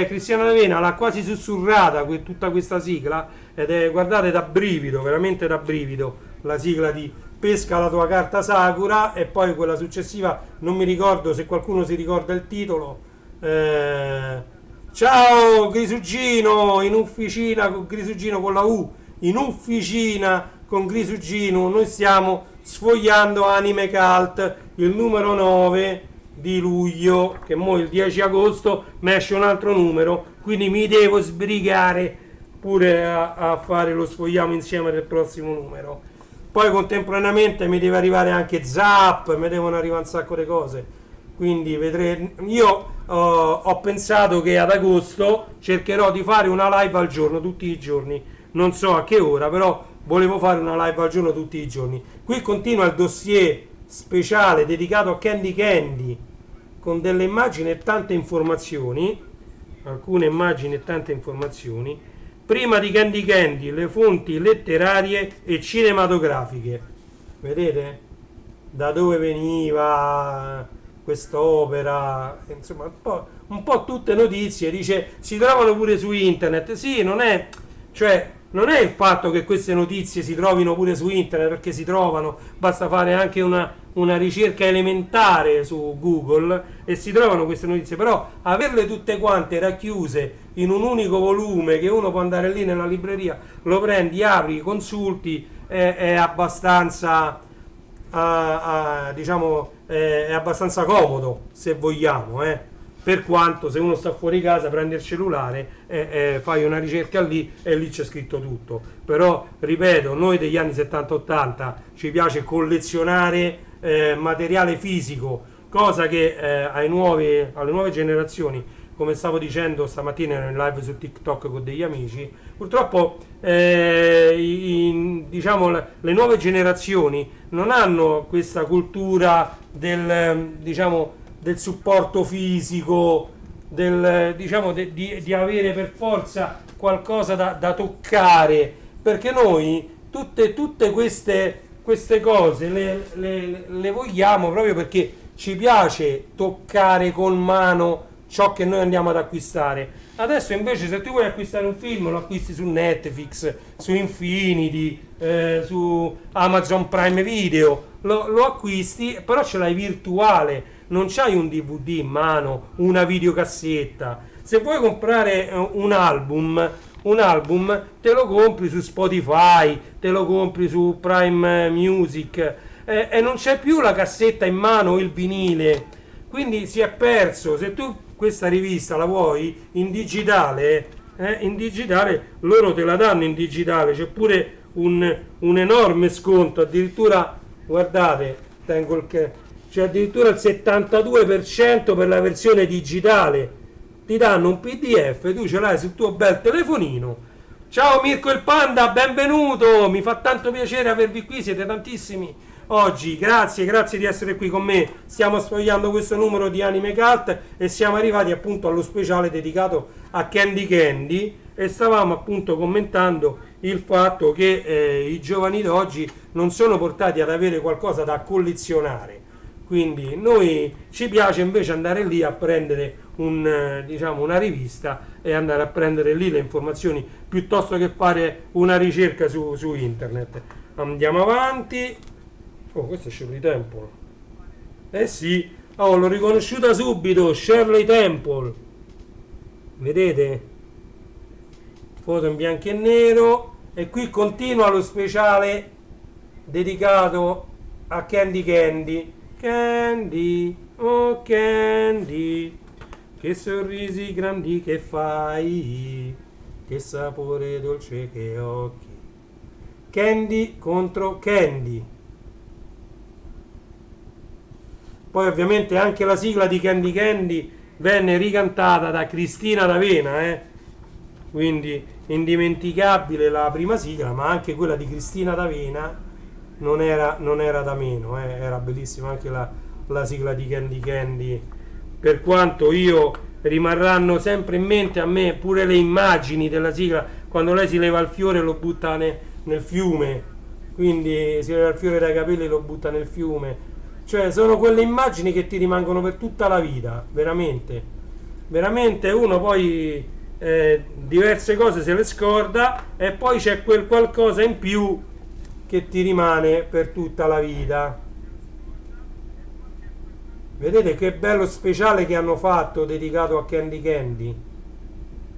Cristiano D'Avena l'ha quasi sussurrata tutta questa sigla, ed è, guardate, da brivido, veramente da brivido, la sigla di Pesca la tua carta Sakura. E poi quella successiva, non mi ricordo, se qualcuno si ricorda il titolo. Ciao Grisugino, in officina con Grisugino con la U, in officina con Grisugino. Noi stiamo sfogliando Anime Cult, il numero 9 di luglio, che mo il 10 agosto mi esce un altro numero, quindi mi devo sbrigare pure a fare lo sfogliamo insieme del prossimo numero. Poi contemporaneamente mi deve arrivare anche Zap, mi devono arrivare un sacco di cose, quindi vedrete. Io ho pensato che ad agosto cercherò di fare una live al giorno, tutti i giorni, non so a che ora, però volevo fare una live al giorno tutti i giorni. Qui continua il dossier speciale dedicato a Candy Candy, con delle immagini e tante informazioni, alcune immagini e tante informazioni. Prima di Candy Candy, le fonti letterarie e cinematografiche. Vedete da dove veniva quest'opera, insomma, un po' tutte notizie. Dice, si trovano pure su internet. Sì, non è il fatto che queste notizie si trovino pure su internet, perché si trovano, basta fare anche una ricerca elementare su Google e si trovano queste notizie, però averle tutte quante racchiuse in un unico volume, che uno può andare lì nella libreria, lo prendi, apri, consulti, è abbastanza diciamo è abbastanza comodo, se vogliamo, per quanto se uno sta fuori casa prende il cellulare e fai una ricerca lì e lì c'è scritto tutto. Però ripeto, noi degli anni 70-80 ci piace collezionare materiale fisico, cosa che alle nuove generazioni, come stavo dicendo stamattina, ero in live su TikTok con degli amici, purtroppo diciamo le nuove generazioni non hanno questa cultura del diciamo del supporto fisico, del, diciamo, di avere per forza qualcosa da toccare, perché noi tutte queste cose le vogliamo proprio perché ci piace toccare con mano ciò che noi andiamo ad acquistare. Adesso invece se tu vuoi acquistare un film lo acquisti su Netflix, su Infinity, su Amazon Prime Video, lo acquisti, però ce l'hai virtuale, non c'hai un DVD in mano, una videocassetta. Se vuoi comprare un album te lo compri su Spotify, te lo compri su Prime Music e non c'è più la cassetta in mano o il vinile. Quindi si è perso. Se tu questa rivista la vuoi in digitale loro te la danno in digitale, c'è pure un enorme sconto, addirittura guardate, c'è addirittura il 72% per la versione digitale. Ti danno un PDF, tu ce l'hai sul tuo bel telefonino. Ciao Mirko il Panda, benvenuto, mi fa tanto piacere avervi qui, siete tantissimi oggi, grazie di essere qui con me. Stiamo sfogliando questo numero di Anime Cult e siamo arrivati appunto allo speciale dedicato a Candy Candy e stavamo appunto commentando il fatto che i giovani d'oggi non sono portati ad avere qualcosa da collezionare. Quindi noi ci piace invece andare lì a prendere diciamo una rivista e andare a prendere lì le informazioni piuttosto che fare una ricerca su internet. Andiamo avanti. Oh, questo è Shirley Temple. Eh sì, oh, l'ho riconosciuta subito, Shirley Temple. Vedete? Foto in bianco e nero. E qui continua lo speciale dedicato a Candy Candy. Candy, oh Candy, che sorrisi grandi che fai, che sapore dolce che occhi. Candy contro Candy. Poi ovviamente anche la sigla di Candy Candy venne ricantata da Cristina D'Avena, quindi indimenticabile la prima sigla, ma anche quella di Cristina D'Avena non era da meno, era bellissima anche la sigla di Candy Candy, per quanto rimarranno sempre in mente a me pure le immagini della sigla, quando lei si leva il fiore e lo butta nel fiume, quindi si leva il fiore dai capelli e lo butta nel fiume, cioè sono quelle immagini che ti rimangono per tutta la vita, veramente uno poi diverse cose se le scorda e poi c'è quel qualcosa in più che ti rimane per tutta la vita. Vedete che bello speciale che hanno fatto dedicato a Candy Candy,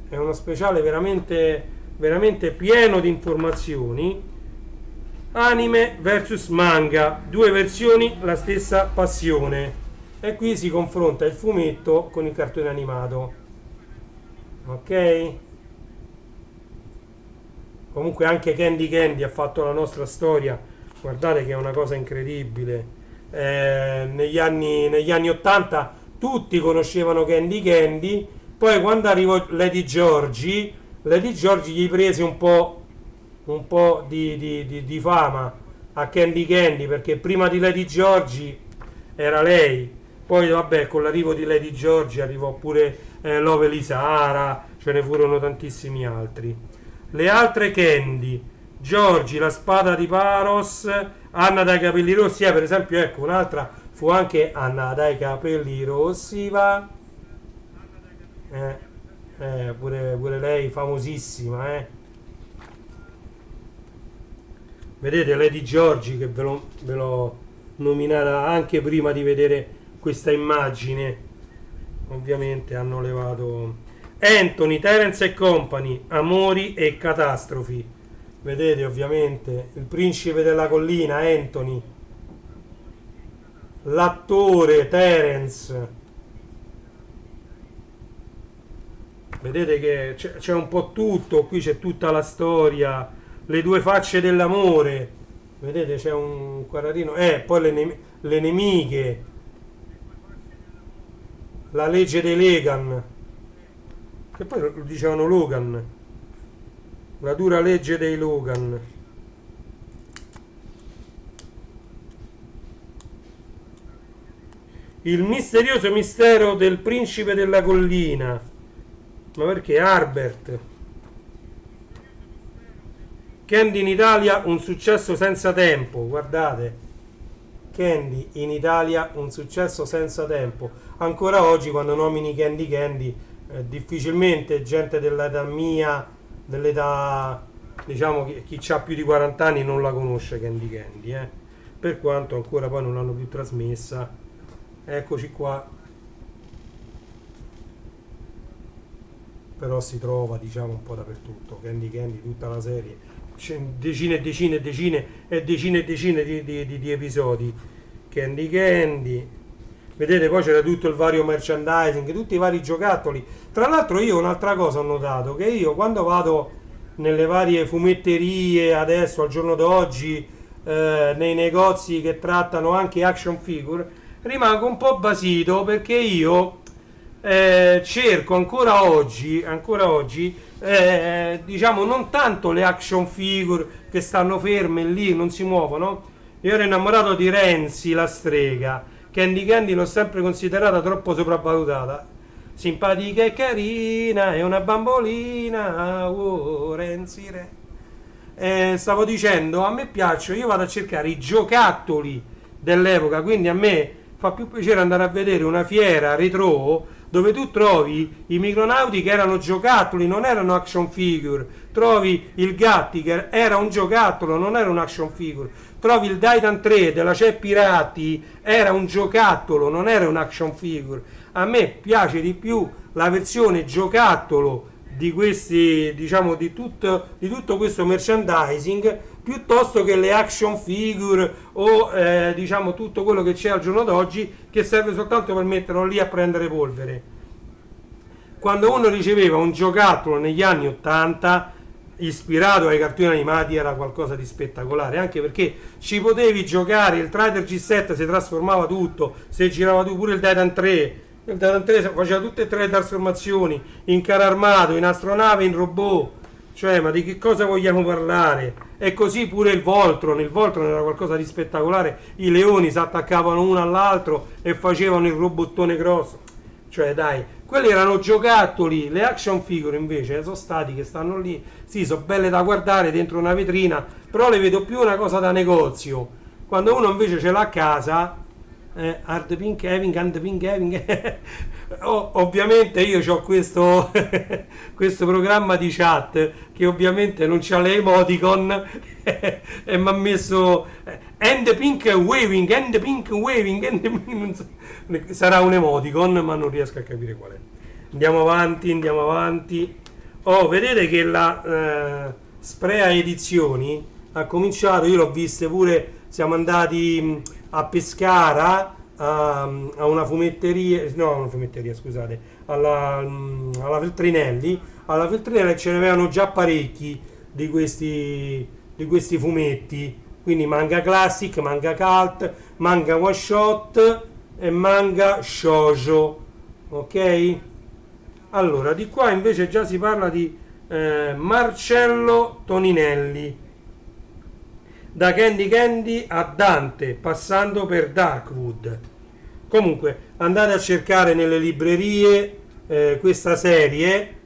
è uno speciale veramente pieno di informazioni. Anime versus manga, due versioni, la stessa passione, e qui si confronta il fumetto con il cartone animato, ok? Comunque anche Candy Candy ha fatto la nostra storia, guardate che è una cosa incredibile. Negli anni 80 tutti conoscevano Candy Candy, poi quando arrivò Lady Giorgi gli prese un po' di fama a Candy Candy, perché prima di Lady Giorgi era lei, poi vabbè con l'arrivo di Lady Giorgi arrivò pure Love Elisara, ce ne furono tantissimi altri. Le altre Candy, Giorgi, la spada di Paros, Anna dai capelli rossi, per esempio, ecco un'altra fu anche Anna dai capelli rossi, va? Pure lei famosissima, Vedete Lady Giorgi che ve l'ho nominata anche prima di vedere questa immagine, ovviamente hanno levato Anthony, Terence e Company, Amori e Catastrofi. Vedete ovviamente il principe della collina Anthony, l'attore Terence, vedete che c'è un po' tutto, qui c'è tutta la storia, le due facce dell'amore, vedete c'è un quadratino, poi le nemiche, la legge dei Legan, che poi lo dicevano Logan, la dura legge dei Logan. Il misterioso mistero del principe della collina. Ma perché Harbert? Candy in Italia un successo senza tempo, guardate. Candy in Italia un successo senza tempo. Ancora oggi quando nomini Candy Candy, difficilmente gente dell'età mia, dell'età, diciamo, chi ha più di 40 anni non la conosce Candy Candy, per quanto ancora poi non l'hanno più trasmessa. Eccoci qua. Però si trova, diciamo, un po' dappertutto. Candy Candy, tutta la serie, c'è decine e decine e decine e decine e decine di episodi. Candy Candy, vedete, poi c'era tutto il vario merchandising, tutti i vari giocattoli. Tra l'altro io un'altra cosa ho notato, che io quando vado nelle varie fumetterie adesso al giorno d'oggi, nei negozi che trattano anche action figure, rimango un po' basito, perché io cerco ancora oggi, diciamo, non tanto le action figure che stanno ferme lì, non si muovono. Io ero innamorato di Renzi la strega. Candy Candy l'ho sempre considerata troppo sopravvalutata. Simpatica e carina, è una bambolina, oh, Renzi Re. Stavo dicendo, a me piacciono, io vado a cercare i giocattoli dell'epoca, quindi a me fa più piacere andare a vedere una fiera retro dove tu trovi i Micronauti che erano giocattoli, non erano action figure. Trovi il Gatti che era un giocattolo, non era un action figure. Trovi il Titan 3 della Ceppi Ratti, era un giocattolo, non era un action figure. A me piace di più la versione giocattolo di questi, diciamo, di tutto questo merchandising, piuttosto che le action figure o diciamo tutto quello che c'è al giorno d'oggi, che serve soltanto per metterlo lì a prendere polvere. Quando uno riceveva un giocattolo negli anni 80 ispirato ai cartoni animati, era qualcosa di spettacolare, anche perché ci potevi giocare, il Trader G7 si trasformava tutto, se girava tu pure il Titan 3. Il Titan 3 faceva tutte e tre le trasformazioni, in carro armato, in astronave, in robot. Cioè, ma di che cosa vogliamo parlare? E così pure il Voltron era qualcosa di spettacolare. I leoni si attaccavano uno all'altro e facevano il robottone grosso. Cioè, dai, quelli erano giocattoli. Le action figure invece sono stati che stanno lì. Sì, sono belle da guardare dentro una vetrina, però le vedo più una cosa da negozio. Quando uno invece ce l'ha a casa, Hard Pink Having, Hand Pink Having. Ovviamente io ho questo questo programma di chat che ovviamente non c'ha le emoticon e mi ha messo Hand Pink Waving, Hand Pink Waving, non so, sarà un emoticon ma non riesco a capire qual è. Andiamo avanti. Oh, vedete che la Sprea Edizioni ha cominciato, io l'ho viste pure, siamo andati a Pescara a una fumetteria, scusate, alla Feltrinelli. Alla Feltrinelli ce ne avevano già parecchi di questi fumetti, quindi manga classic, manga cult, manga one shot e manga shoujo, ok? Allora, di qua invece già si parla di Marcello Toninelli, da Candy Candy a Dante, passando per Darkwood. Comunque andate a cercare nelle librerie questa serie,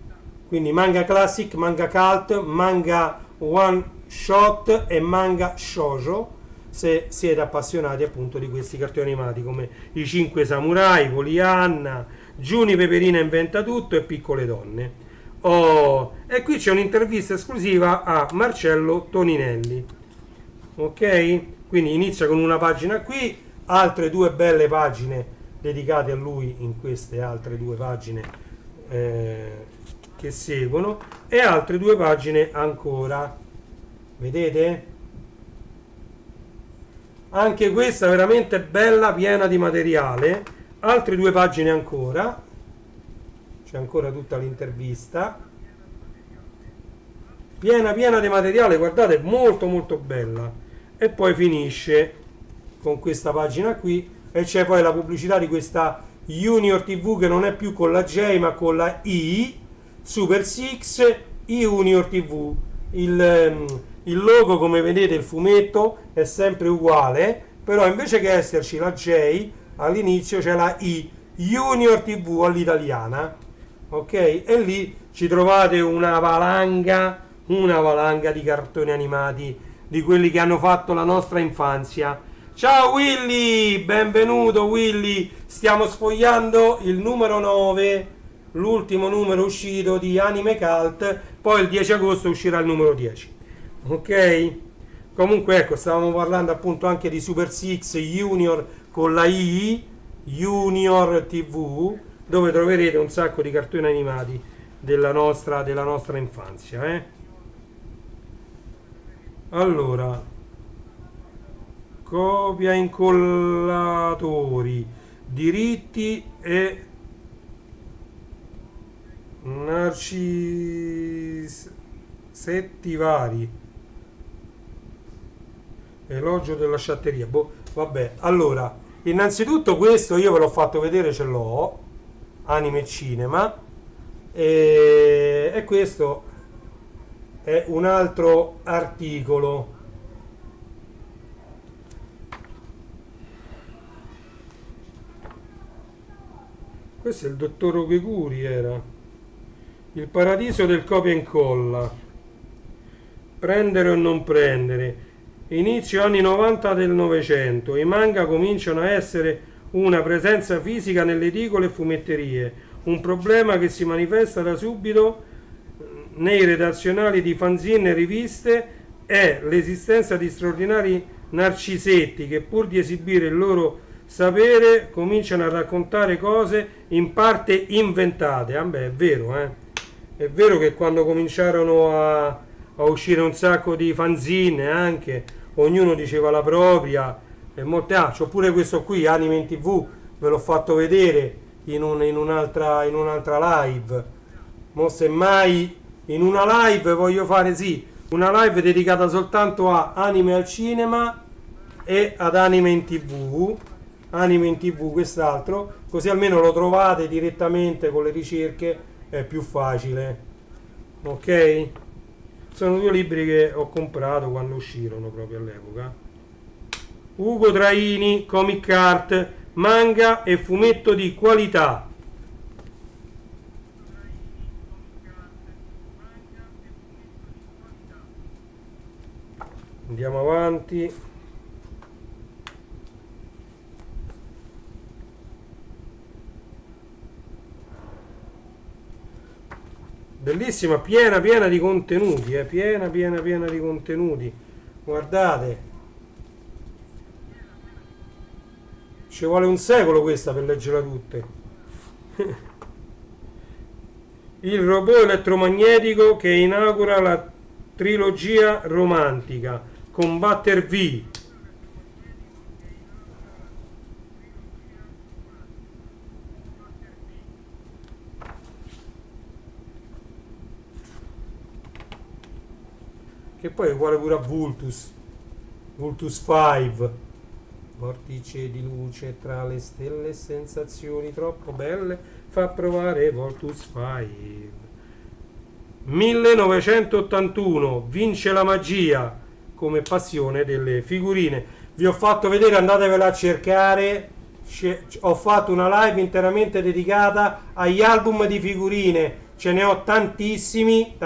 quindi manga classic, manga cult, manga one shot e manga shoujo, se siete appassionati appunto di questi cartoni animati come i 5 Samurai, Polianna, Giuni Peperina inventa tutto e Piccole donne. E qui c'è un'intervista esclusiva a Marcello Toninelli. Ok, quindi inizia con una pagina qui, altre due belle pagine dedicate a lui in queste altre due pagine che seguono, e altre due pagine ancora, vedete? Anche questa veramente bella, piena di materiale. Altre due pagine ancora, c'è ancora tutta l'intervista, piena di materiale, guardate, molto molto bella. E poi finisce con questa pagina qui e c'è poi la pubblicità di questa Junior TV, che non è più con la J ma con la I, Super Six Junior TV. Il logo, come vedete, il fumetto è sempre uguale, però invece che esserci la J all'inizio c'è la I, Junior TV all'italiana, ok? E lì ci trovate una valanga di cartoni animati di quelli che hanno fatto la nostra infanzia. Ciao Willy, benvenuto Willy, stiamo sfogliando il numero 9, l'ultimo numero uscito di Anime Cult, poi il 10 agosto uscirà il numero 10, ok? Comunque ecco, stavamo parlando appunto anche di Super Six Junior con la I, Junior TV, dove troverete un sacco di cartoni animati della nostra infanzia, Allora, copia incollatori, diritti e narcisetti vari, elogio della sciatteria. Boh, vabbè, allora, innanzitutto questo io ve l'ho fatto vedere, ce l'ho, Anime Cinema, e questo è un altro articolo. Questo è il dottor Okeguri, era il paradiso del copia e incolla, prendere o non prendere, inizio anni 90 del Novecento, i manga cominciano a essere una presenza fisica nelle edicole e fumetterie, un problema che si manifesta da subito nei redazionali di fanzine e riviste è l'esistenza di straordinari narcisetti che, pur di esibire il loro sapere, cominciano a raccontare cose in parte inventate. Beh, è vero, È vero che quando cominciarono a uscire un sacco di fanzine, anche ognuno diceva la propria, e molte c'ho pure questo qui, Anime in TV, ve l'ho fatto vedere in un'altra live. Mo semmai in una live voglio fare una live dedicata soltanto a anime al cinema e ad anime in TV, quest'altro, così almeno lo trovate direttamente con le ricerche, è più facile, ok? Sono due libri che ho comprato quando uscirono, proprio all'epoca. Ugo Traini, Comic Art, manga e fumetto di qualità. Andiamo avanti. Bellissima, piena di contenuti, piena di contenuti. Guardate, ci vuole un secolo questa per leggerla tutte. Il robot elettromagnetico che inaugura la trilogia romantica, Combatter V. Che poi è uguale pure a Vultus 5, vortice di luce tra le stelle, sensazioni troppo belle, fa provare Vultus 5. 1981, vince la magia come passione delle figurine. Vi ho fatto vedere, andatevela a cercare, ho fatto una live interamente dedicata agli album di figurine, ce ne ho tantissimi,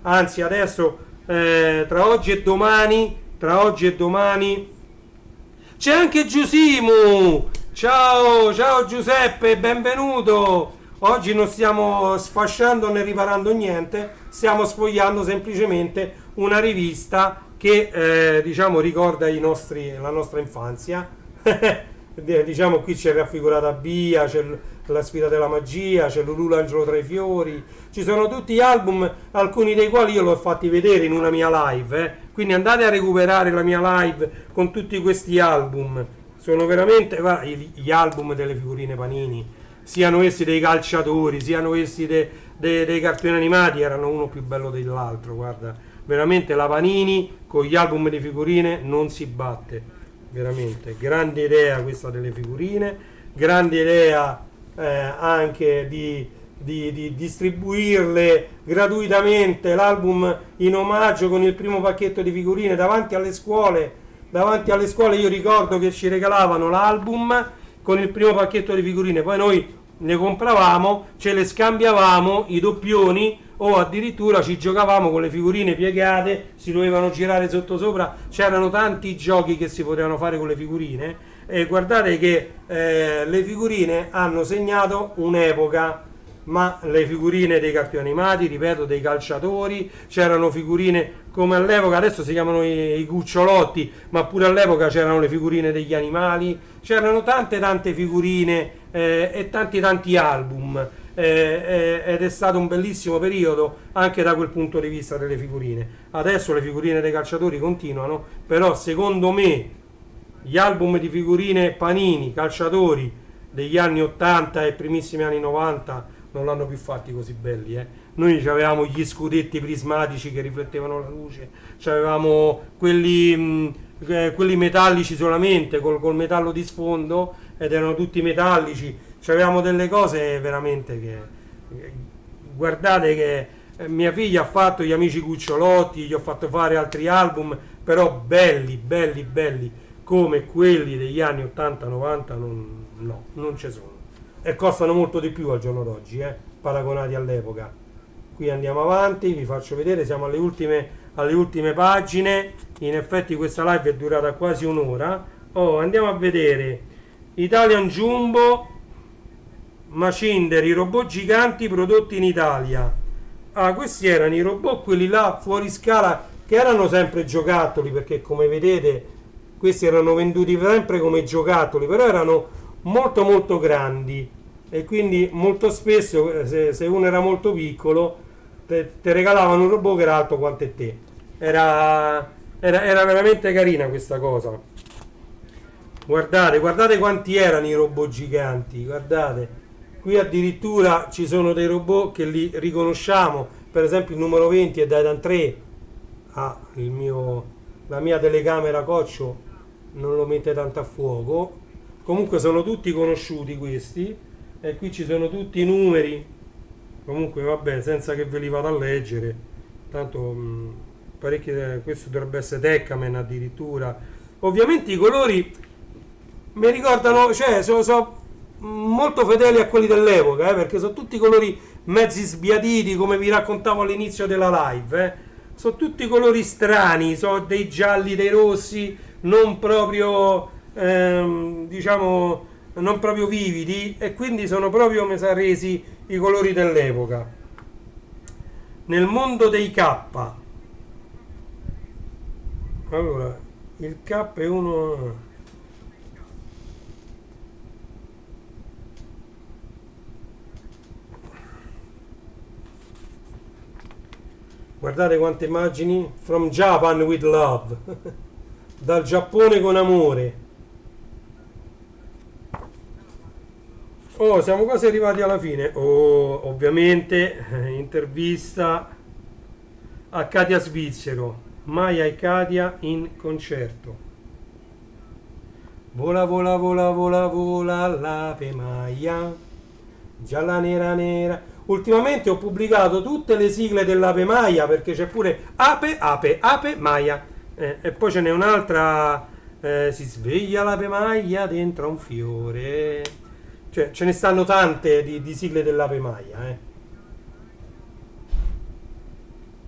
anzi adesso tra oggi e domani c'è anche Giusimu. Ciao Giuseppe, benvenuto. Oggi non stiamo sfasciando né riparando niente, stiamo sfogliando semplicemente una rivista che diciamo ricorda la nostra infanzia. Diciamo qui c'è raffigurata Bia, c'è la sfida della magia, c'è Lulù l'angelo tra i fiori, ci sono tutti gli album, alcuni dei quali io l'ho fatti vedere in una mia live, quindi andate a recuperare la mia live con tutti questi album, sono veramente gli album delle figurine Panini, siano essi dei calciatori, siano essi dei cartoni animati, erano uno più bello dell'altro, guarda, veramente la Panini con gli album di figurine non si batte. Veramente grande idea questa delle figurine, grande idea anche di distribuirle gratuitamente l'album in omaggio con il primo pacchetto di figurine davanti alle scuole io ricordo che ci regalavano l'album con il primo pacchetto di figurine, poi noi ne compravamo, ce le scambiavamo i doppioni o addirittura ci giocavamo con le figurine piegate, si dovevano girare sotto sopra, c'erano tanti giochi che si potevano fare con le figurine e guardate che le figurine hanno segnato un'epoca, ma le figurine dei cartoni animati, ripeto, dei calciatori, c'erano figurine come all'epoca, adesso si chiamano i cucciolotti, ma pure all'epoca c'erano le figurine degli animali, c'erano tante figurine e tanti album. Ed è stato un bellissimo periodo anche da quel punto di vista delle figurine. Adesso le figurine dei calciatori continuano, però secondo me gli album di figurine Panini, calciatori degli anni 80 e primissimi anni 90 non l'hanno più fatti così belli. Noi avevamo gli scudetti prismatici che riflettevano la luce, avevamo quelli metallici solamente col metallo di sfondo ed erano tutti metallici. Avevamo delle cose veramente che guardate che mia figlia ha fatto gli amici cucciolotti, gli ho fatto fare altri album, però belli come quelli degli anni 80-90 non ci sono e costano molto di più al giorno d'oggi, paragonati all'epoca. Qui andiamo avanti, vi faccio vedere, siamo alle ultime pagine. In effetti questa live è durata quasi un'ora. Andiamo a vedere Italian Jumbo Machinder, i robot giganti prodotti in Italia. Questi erano i robot, quelli là fuori scala, che erano sempre giocattoli, perché come vedete questi erano venduti sempre come giocattoli, però erano molto grandi e quindi molto spesso se uno era molto piccolo te regalavano un robot che era alto quanto te. Era veramente carina questa cosa. Guardate quanti erano i robot giganti, guardate. Qui addirittura ci sono dei robot che li riconosciamo, per esempio il numero 20 è Titan 3. La mia telecamera Coccio non lo mette tanto a fuoco. Comunque sono tutti conosciuti questi, e qui ci sono tutti i numeri. Comunque vabbè, senza che ve li vado a leggere, tanto parecchi, questo dovrebbe essere Tekkaman addirittura. Ovviamente i colori mi ricordano, sono molto fedeli a quelli dell'epoca, perché sono tutti colori mezzi sbiaditi, come vi raccontavo all'inizio della live. Sono tutti colori strani, sono dei gialli, dei rossi, non proprio diciamo non proprio vividi, e quindi sono proprio, mi sa, resi i colori dell'epoca. Nel mondo dei K, allora il K è uno. Guardate quante immagini. From Japan with love. Dal Giappone con amore. Siamo quasi arrivati alla fine. Ovviamente intervista a Katia Svizzero. Maya e Katia in concerto. Vola vola vola vola vola l'ape Maya, gialla nera nera. Ultimamente ho pubblicato tutte le sigle dell'Ape Maia, perché c'è pure Ape Maia, e poi ce n'è un'altra, si sveglia l'Ape Maia dentro a un fiore. Ce ne stanno tante di sigle dell'Ape Maia.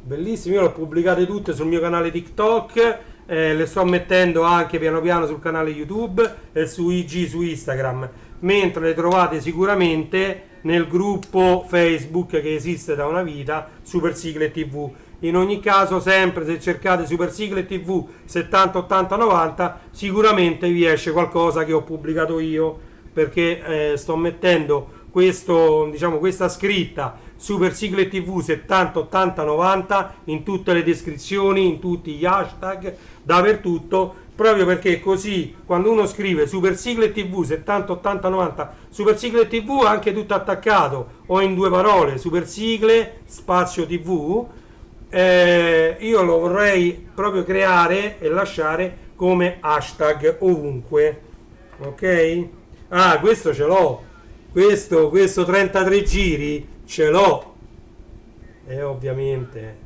Bellissime, io le ho pubblicate tutte sul mio canale TikTok, le sto mettendo anche piano piano sul canale YouTube e su IG, su Instagram, mentre le trovate sicuramente nel gruppo Facebook che esiste da una vita, Super Sigle TV. In ogni caso, sempre se cercate Super Sigle TV 70 80 90, sicuramente vi esce qualcosa che ho pubblicato io, perché sto mettendo questa scritta Super Sigle TV 70 80 90 in tutte le descrizioni, in tutti gli hashtag, dappertutto, proprio perché così quando uno scrive Super Sigle TV 70 80 90 Super Sigle TV, anche tutto attaccato o in due parole, Super Sigle spazio TV, io lo vorrei proprio creare e lasciare come hashtag ovunque, ok? Questo ce l'ho, questo 33 giri ce l'ho, e ovviamente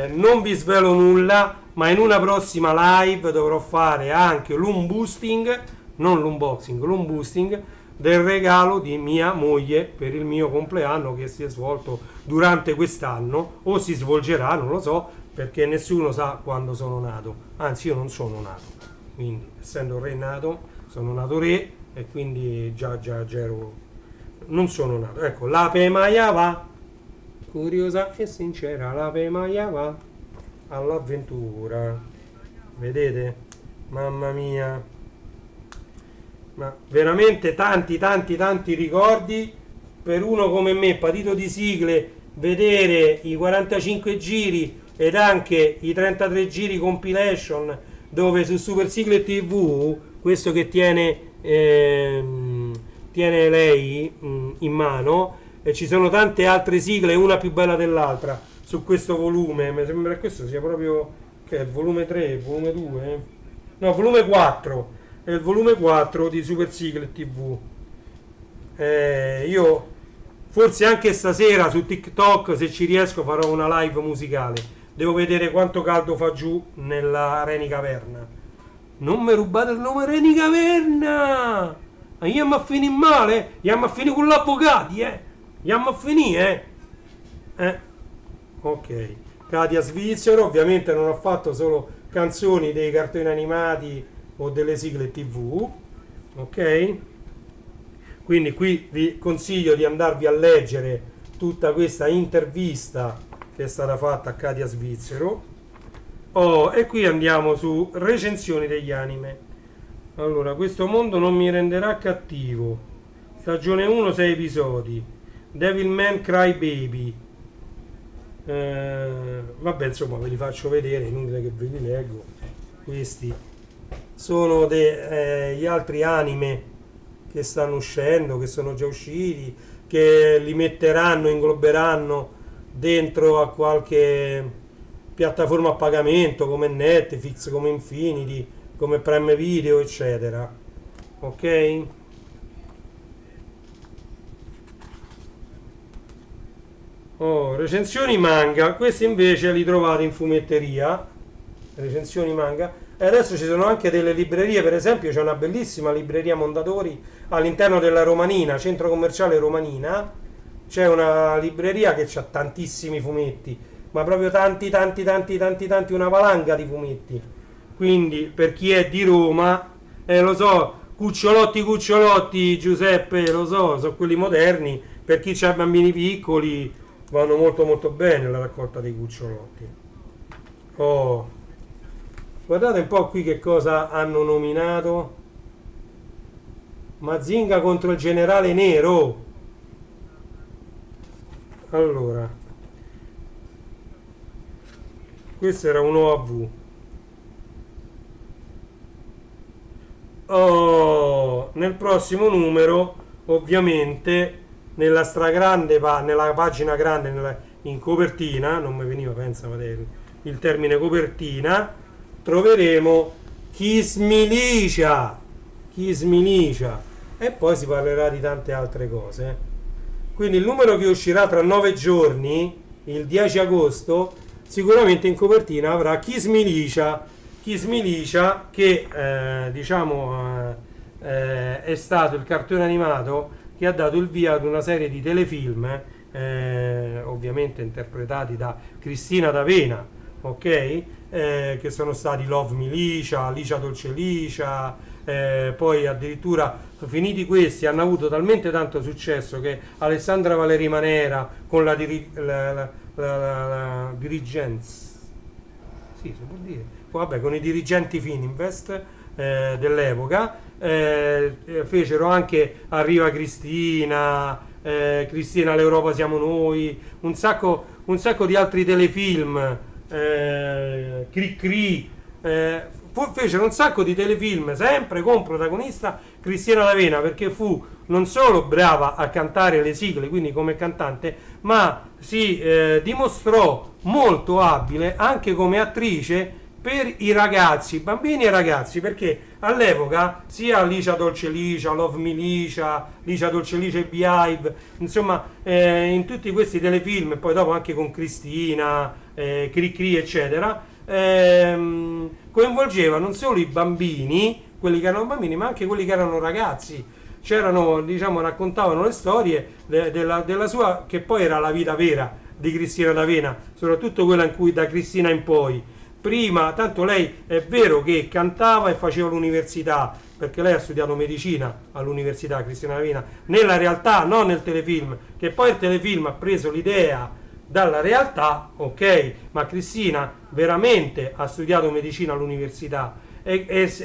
non vi svelo nulla, ma in una prossima live dovrò fare anche l'unboosting non l'unboxing, l'unboosting del regalo di mia moglie per il mio compleanno che si è svolto durante quest'anno o si svolgerà, non lo so, perché nessuno sa quando sono nato, anzi io non sono nato, quindi essendo re nato, sono nato re e quindi già ero, non sono nato. Ecco, l'ape maia va, curiosa e sincera, l'ape maia va all'avventura, vedete? Mamma mia, ma veramente tanti ricordi per uno come me, patito di sigle, vedere i 45 giri ed anche i 33 giri compilation dove su Super Sigle TV, questo che tiene lei in mano, e ci sono tante altre sigle, una più bella dell'altra su questo volume. Mi sembra che questo sia proprio, che è il volume 3, il volume 2, no, volume 4, è il volume 4 di Super Sigle TV. Io forse anche stasera su TikTok, se ci riesco, farò una live musicale. Devo vedere quanto caldo fa giù nella Reni Caverna. Non mi rubate il nome Reni Caverna! Ma io mi a finire male? Io mi a finire con l'avvocati, Io mi a finire, Ok. Katia Svizzero, ovviamente non ha fatto solo canzoni dei cartoni animati o delle sigle TV, ok? Quindi qui vi consiglio di andarvi a leggere tutta questa intervista che è stata fatta a Katia Svizzero. E qui andiamo su recensioni degli anime. Allora, questo mondo non mi renderà cattivo. Stagione 1, 6 episodi. Devilman Crybaby. Vabbè, insomma, ve li faccio vedere, è inutile che ve li leggo. Questi sono gli altri anime che stanno uscendo, che sono già usciti, che li metteranno, ingloberanno dentro a qualche piattaforma a pagamento come Netflix, come Infinity, come Prime Video, eccetera. Ok? Recensioni manga, questi invece li trovate in fumetteria, recensioni manga, e adesso ci sono anche delle librerie, per esempio c'è una bellissima libreria Mondadori all'interno della Romanina, centro commerciale Romanina, c'è una libreria che ha tantissimi fumetti, ma proprio tanti, una valanga di fumetti, quindi per chi è di Roma, lo so, cucciolotti Giuseppe, lo so, sono quelli moderni, per chi ha bambini piccoli vanno molto bene la raccolta dei cucciolotti. Guardate un po' qui che cosa hanno nominato. Mazinga contro il generale nero. Allora, questo era un OAV. Nel prossimo numero, ovviamente, nella stragrande nella pagina grande, in copertina, non mi veniva, pensa, il termine copertina, troveremo Kiss Milicia, e poi si parlerà di tante altre cose. Quindi il numero che uscirà tra 9 giorni, il 10 agosto, sicuramente in copertina avrà Kiss Milicia che è stato il cartone animato che ha dato il via ad una serie di telefilm, ovviamente interpretati da Cristina D'Avena, ok? Che sono stati Love Milicia, Alicia Dolce Licia, poi addirittura finiti questi hanno avuto talmente tanto successo che Alessandra Valeri Manera con la Dirigenza, sì, si può dire, vabbè, con i dirigenti Fininvest dell'epoca, fecero anche Arriva Cristina, Cristina l'Europa siamo noi, un sacco di altri telefilm, Cri, fecero un sacco di telefilm sempre con protagonista Cristina D'Avena, perché fu non solo brava a cantare le sigle, quindi come cantante, ma si dimostrò molto abile anche come attrice per i ragazzi, bambini e ragazzi, perché all'epoca sia Licia Dolce Licia, Love Milicia, Licia Dolce Licia e Beehive, insomma, in tutti questi telefilm, e poi dopo anche con Cristina, Cri eccetera, coinvolgeva non solo i bambini, quelli che erano bambini, ma anche quelli che erano ragazzi. C'erano, diciamo, raccontavano le storie della sua, che poi era la vita vera di Cristina D'Avena, soprattutto quella in cui da Cristina in poi. Prima, tanto lei è vero che cantava e faceva l'università, perché lei ha studiato medicina all'università, Cristina D'Avena, nella realtà, non nel telefilm, che poi il telefilm ha preso l'idea dalla realtà, ok, ma Cristina veramente ha studiato medicina all'università ed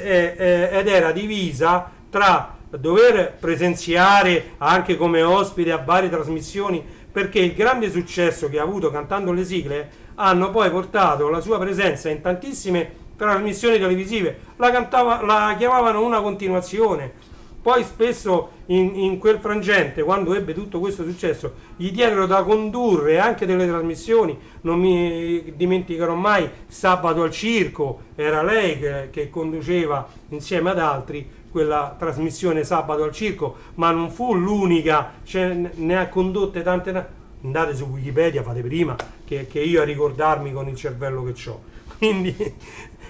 era divisa tra dover presenziare anche come ospite a varie trasmissioni, perché il grande successo che ha avuto cantando le sigle hanno poi portato la sua presenza in tantissime trasmissioni televisive, la chiamavano una continuazione. Poi spesso in quel frangente, quando ebbe tutto questo successo, gli diedero da condurre anche delle trasmissioni. Non mi dimenticherò mai Sabato al Circo, era lei che conduceva insieme ad altri quella trasmissione Sabato al Circo, ma non fu l'unica, ne ha condotte tante. Andate su Wikipedia, fate prima che io a ricordarmi con il cervello che ho. Quindi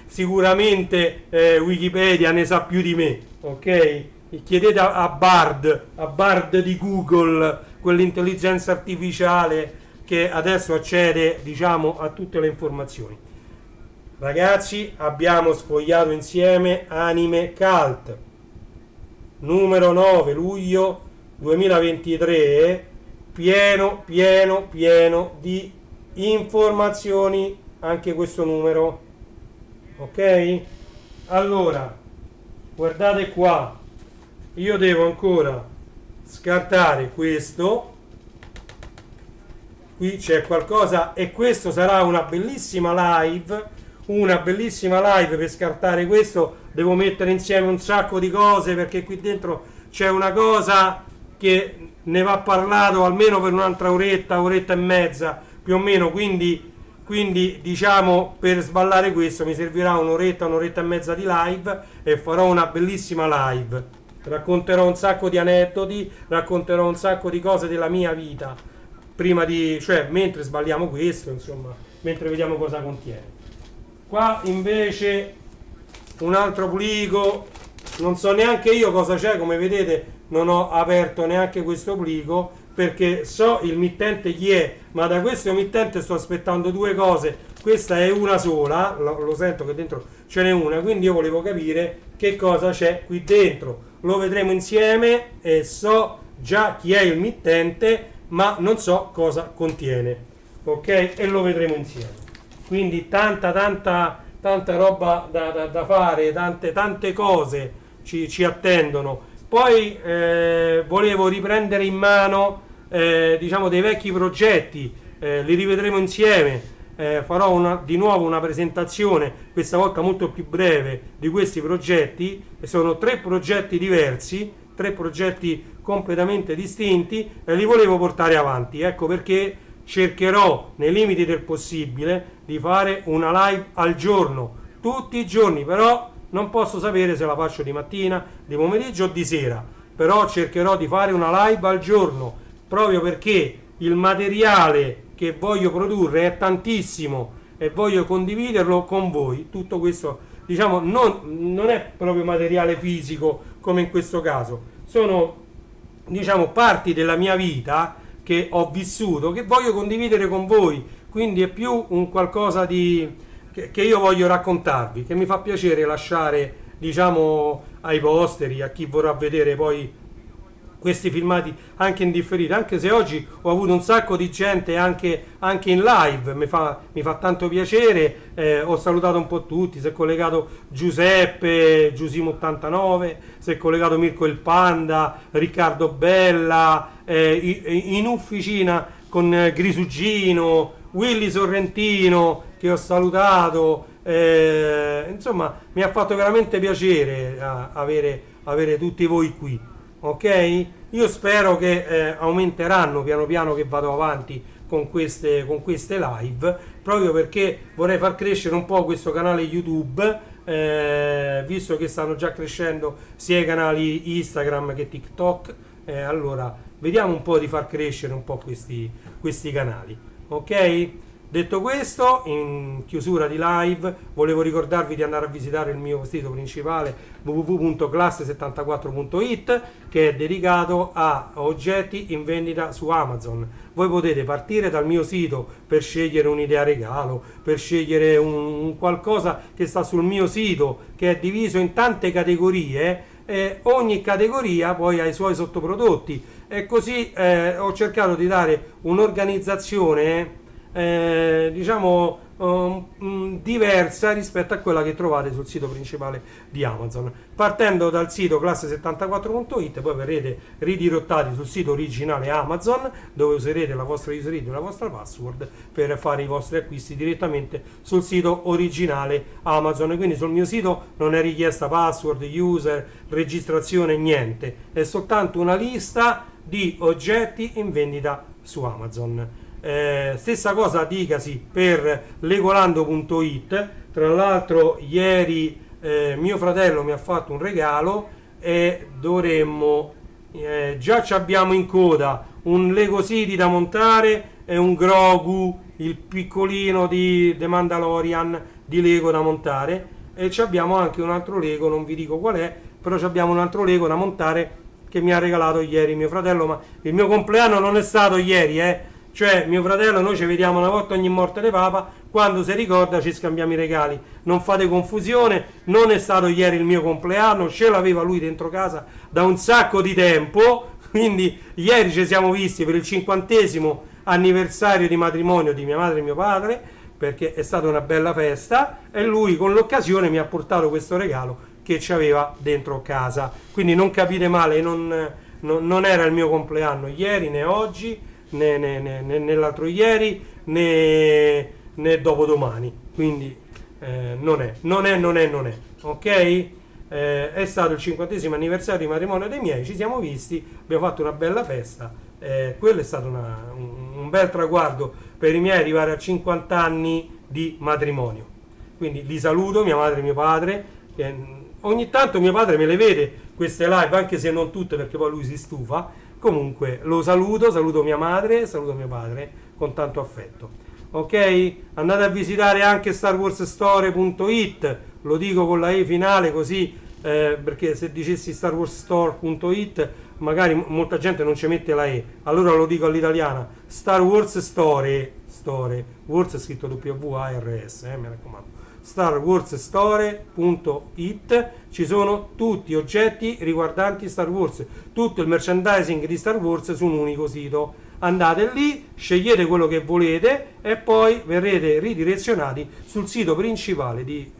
sicuramente Wikipedia ne sa più di me, ok? Chiedete a Bard di Google, quell'intelligenza artificiale che adesso accede, diciamo, a tutte le informazioni. Ragazzi, abbiamo sfogliato insieme Anime Cult, numero 9 luglio 2023, pieno di informazioni anche questo numero, ok? Allora, guardate qua, io devo ancora scartare questo, qui c'è qualcosa, e questo sarà una bellissima live per scartare questo. Devo mettere insieme un sacco di cose, perché qui dentro c'è una cosa che ne va parlato almeno per un'altra oretta e mezza più o meno, quindi diciamo, per sballare questo mi servirà un'oretta e mezza di live, e farò una bellissima live. Racconterò un sacco di aneddoti, racconterò un sacco di cose della mia vita, cioè mentre sballiamo questo, insomma, mentre vediamo cosa contiene. Qua invece un altro plico, non so neanche io cosa c'è, come vedete non ho aperto neanche questo plico, perché so il mittente chi è, ma da questo mittente sto aspettando due cose. Questa è una sola, lo sento che dentro ce n'è una, quindi io volevo capire che cosa c'è qui dentro. Lo vedremo insieme, e so già chi è il mittente, ma non so cosa contiene, ok? E lo vedremo insieme. Quindi tanta roba da fare, tante cose ci attendono. Poi volevo riprendere in mano diciamo dei vecchi progetti, li rivedremo insieme. Farò di nuovo una presentazione, questa volta molto più breve, di questi progetti. Sono 3 progetti diversi, 3 progetti completamente distinti, e li volevo portare avanti. Ecco perché cercherò, nei limiti del possibile, di fare una live al giorno, tutti i giorni. Però non posso sapere se la faccio di mattina, di pomeriggio o di sera, però cercherò di fare una live al giorno, proprio perché il materiale che voglio produrre è tantissimo e voglio condividerlo con voi. Tutto questo, diciamo, non è proprio materiale fisico come in questo caso, sono, diciamo, parti della mia vita che ho vissuto, che voglio condividere con voi. Quindi è più un qualcosa che io voglio raccontarvi, che mi fa piacere lasciare, diciamo, ai posteri, a chi vorrà vedere poi questi filmati anche in differita, anche se oggi ho avuto un sacco di gente anche in live, mi fa tanto piacere. Ho salutato un po' tutti, si è collegato Giuseppe, Giusimo89, si è collegato Mirko il Panda, Riccardo Bella, in officina con Grisugino, Willy Sorrentino, che ho salutato. Insomma, mi ha fatto veramente piacere avere tutti voi qui. Ok? Io spero che aumenteranno piano piano che vado avanti con queste live, proprio perché vorrei far crescere un po' questo canale YouTube, visto che stanno già crescendo sia i canali Instagram che TikTok. Allora vediamo un po' di far crescere un po' questi canali, ok? Detto questo, in chiusura di live, volevo ricordarvi di andare a visitare il mio sito principale www.classe74.it, che è dedicato a oggetti in vendita su Amazon. Voi potete partire dal mio sito per scegliere un'idea regalo, per scegliere un qualcosa che sta sul mio sito, che è diviso in tante categorie. Ogni categoria poi ha i suoi sottoprodotti, e così ho cercato di dare un'organizzazione diciamo diversa rispetto a quella che trovate sul sito principale di Amazon. Partendo dal sito classe74.it, poi verrete ridirottati sul sito originale Amazon, dove userete la vostra user ID e la vostra password per fare i vostri acquisti direttamente sul sito originale Amazon. Quindi sul mio sito non è richiesta password, user, registrazione, niente, è soltanto una lista di oggetti in vendita su Amazon. Stessa cosa dicasi per legolando.it. Tra l'altro ieri mio fratello mi ha fatto un regalo e dovremmo già ci abbiamo in coda un Lego City da montare e un Grogu, il piccolino di The Mandalorian di Lego da montare, e ci abbiamo anche un altro Lego, non vi dico qual è, però ci abbiamo un altro Lego da montare che mi ha regalato ieri mio fratello. Ma il mio compleanno non è stato ieri, cioè mio fratello, noi ci vediamo una volta ogni morte di papa, quando si ricorda ci scambiamo i regali, non fate confusione, non è stato ieri il mio compleanno, ce l'aveva lui dentro casa da un sacco di tempo, quindi ieri ci siamo visti per il 50° anniversario di matrimonio di mia madre e mio padre, perché è stata una bella festa, e lui con l'occasione mi ha portato questo regalo che ci aveva dentro casa. Quindi non capite male, non era il mio compleanno ieri né oggi, né l'altro ieri, né dopodomani, quindi non è, ok? È stato il 50° anniversario di matrimonio dei miei, ci siamo visti, abbiamo fatto una bella festa, quello è stato un bel traguardo per i miei, arrivare a 50 anni di matrimonio. Quindi li saluto, mia madre e mio padre, che ogni tanto mio padre me le vede queste live, anche se non tutte, perché poi lui si stufa. Comunque lo saluto mia madre, saluto mio padre con tanto affetto. Ok? Andate a visitare anche starwarsstore.it, lo dico con la E finale così, perché se dicessi starwarsstore.it magari molta gente non ci mette la E, allora lo dico all'italiana, Star Wars Store, Wars è scritto W-A-R-S, mi raccomando. starwarsstore.it, ci sono tutti oggetti riguardanti Star Wars, tutto il merchandising di Star Wars su un unico sito. Andate lì, scegliete quello che volete e poi verrete ridirezionati sul sito principale di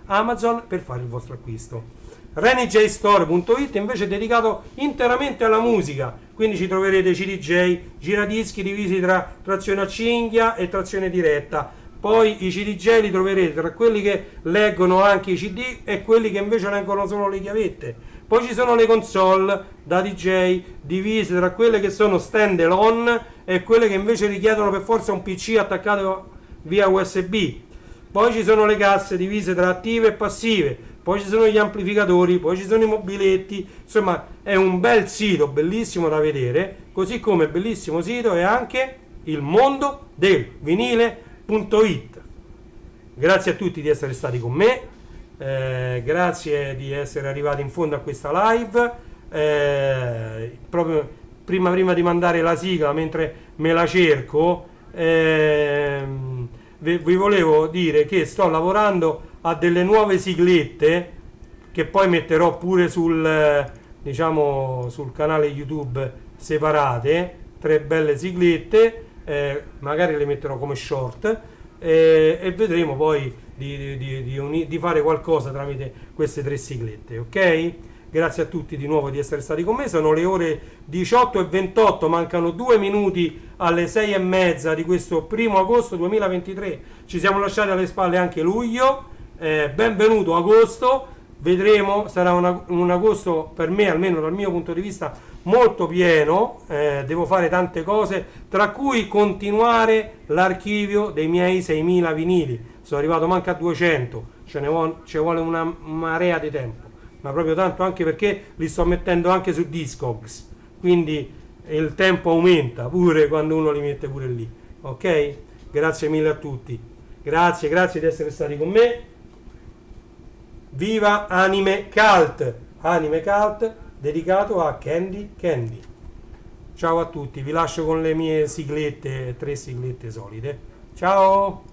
Amazon per fare il vostro acquisto. RenyJStore.it invece è dedicato interamente alla musica, quindi ci troverete CDJ, giradischi divisi tra trazione a cinghia e trazione diretta. Poi i CDJ li troverete tra quelli che leggono anche i CD e quelli che invece leggono solo le chiavette. Poi ci sono le console da DJ divise tra quelle che sono stand alone e quelle che invece richiedono per forza un PC attaccato via USB. Poi ci sono le casse divise tra attive e passive. Poi ci sono gli amplificatori, poi ci sono i mobiletti. Insomma, è un bel sito, bellissimo da vedere. Così come bellissimo sito è anche il mondo del vinile.it. Grazie a tutti di essere stati con me, grazie di essere arrivati in fondo a questa live. Proprio prima di mandare la sigla, mentre me la cerco, vi volevo dire che sto lavorando a delle nuove siglette che poi metterò pure sul canale YouTube separate, 3 belle siglette. Magari le metterò come short e vedremo poi di fare qualcosa tramite queste 3 siglette, ok? Grazie a tutti di nuovo di essere stati con me. Sono le ore 18:28, mancano 2 minuti alle 6:30 di questo 1° agosto 2023. Ci siamo lasciati alle spalle anche luglio, benvenuto agosto. Vedremo, sarà un agosto per me, almeno dal mio punto di vista, molto pieno. Devo fare tante cose, tra cui continuare l'archivio dei miei 6.000 vinili. Sono arrivato manca a 200, ci vuole una marea di tempo, ma proprio tanto, anche perché li sto mettendo anche su Discogs, quindi il tempo aumenta pure quando uno li mette pure lì, ok? Grazie mille a tutti. Grazie di essere stati con me. Viva Anime Cult! Anime Cult dedicato a Candy Candy. Ciao a tutti, vi lascio con le mie siglette, 3 siglette solite. Ciao!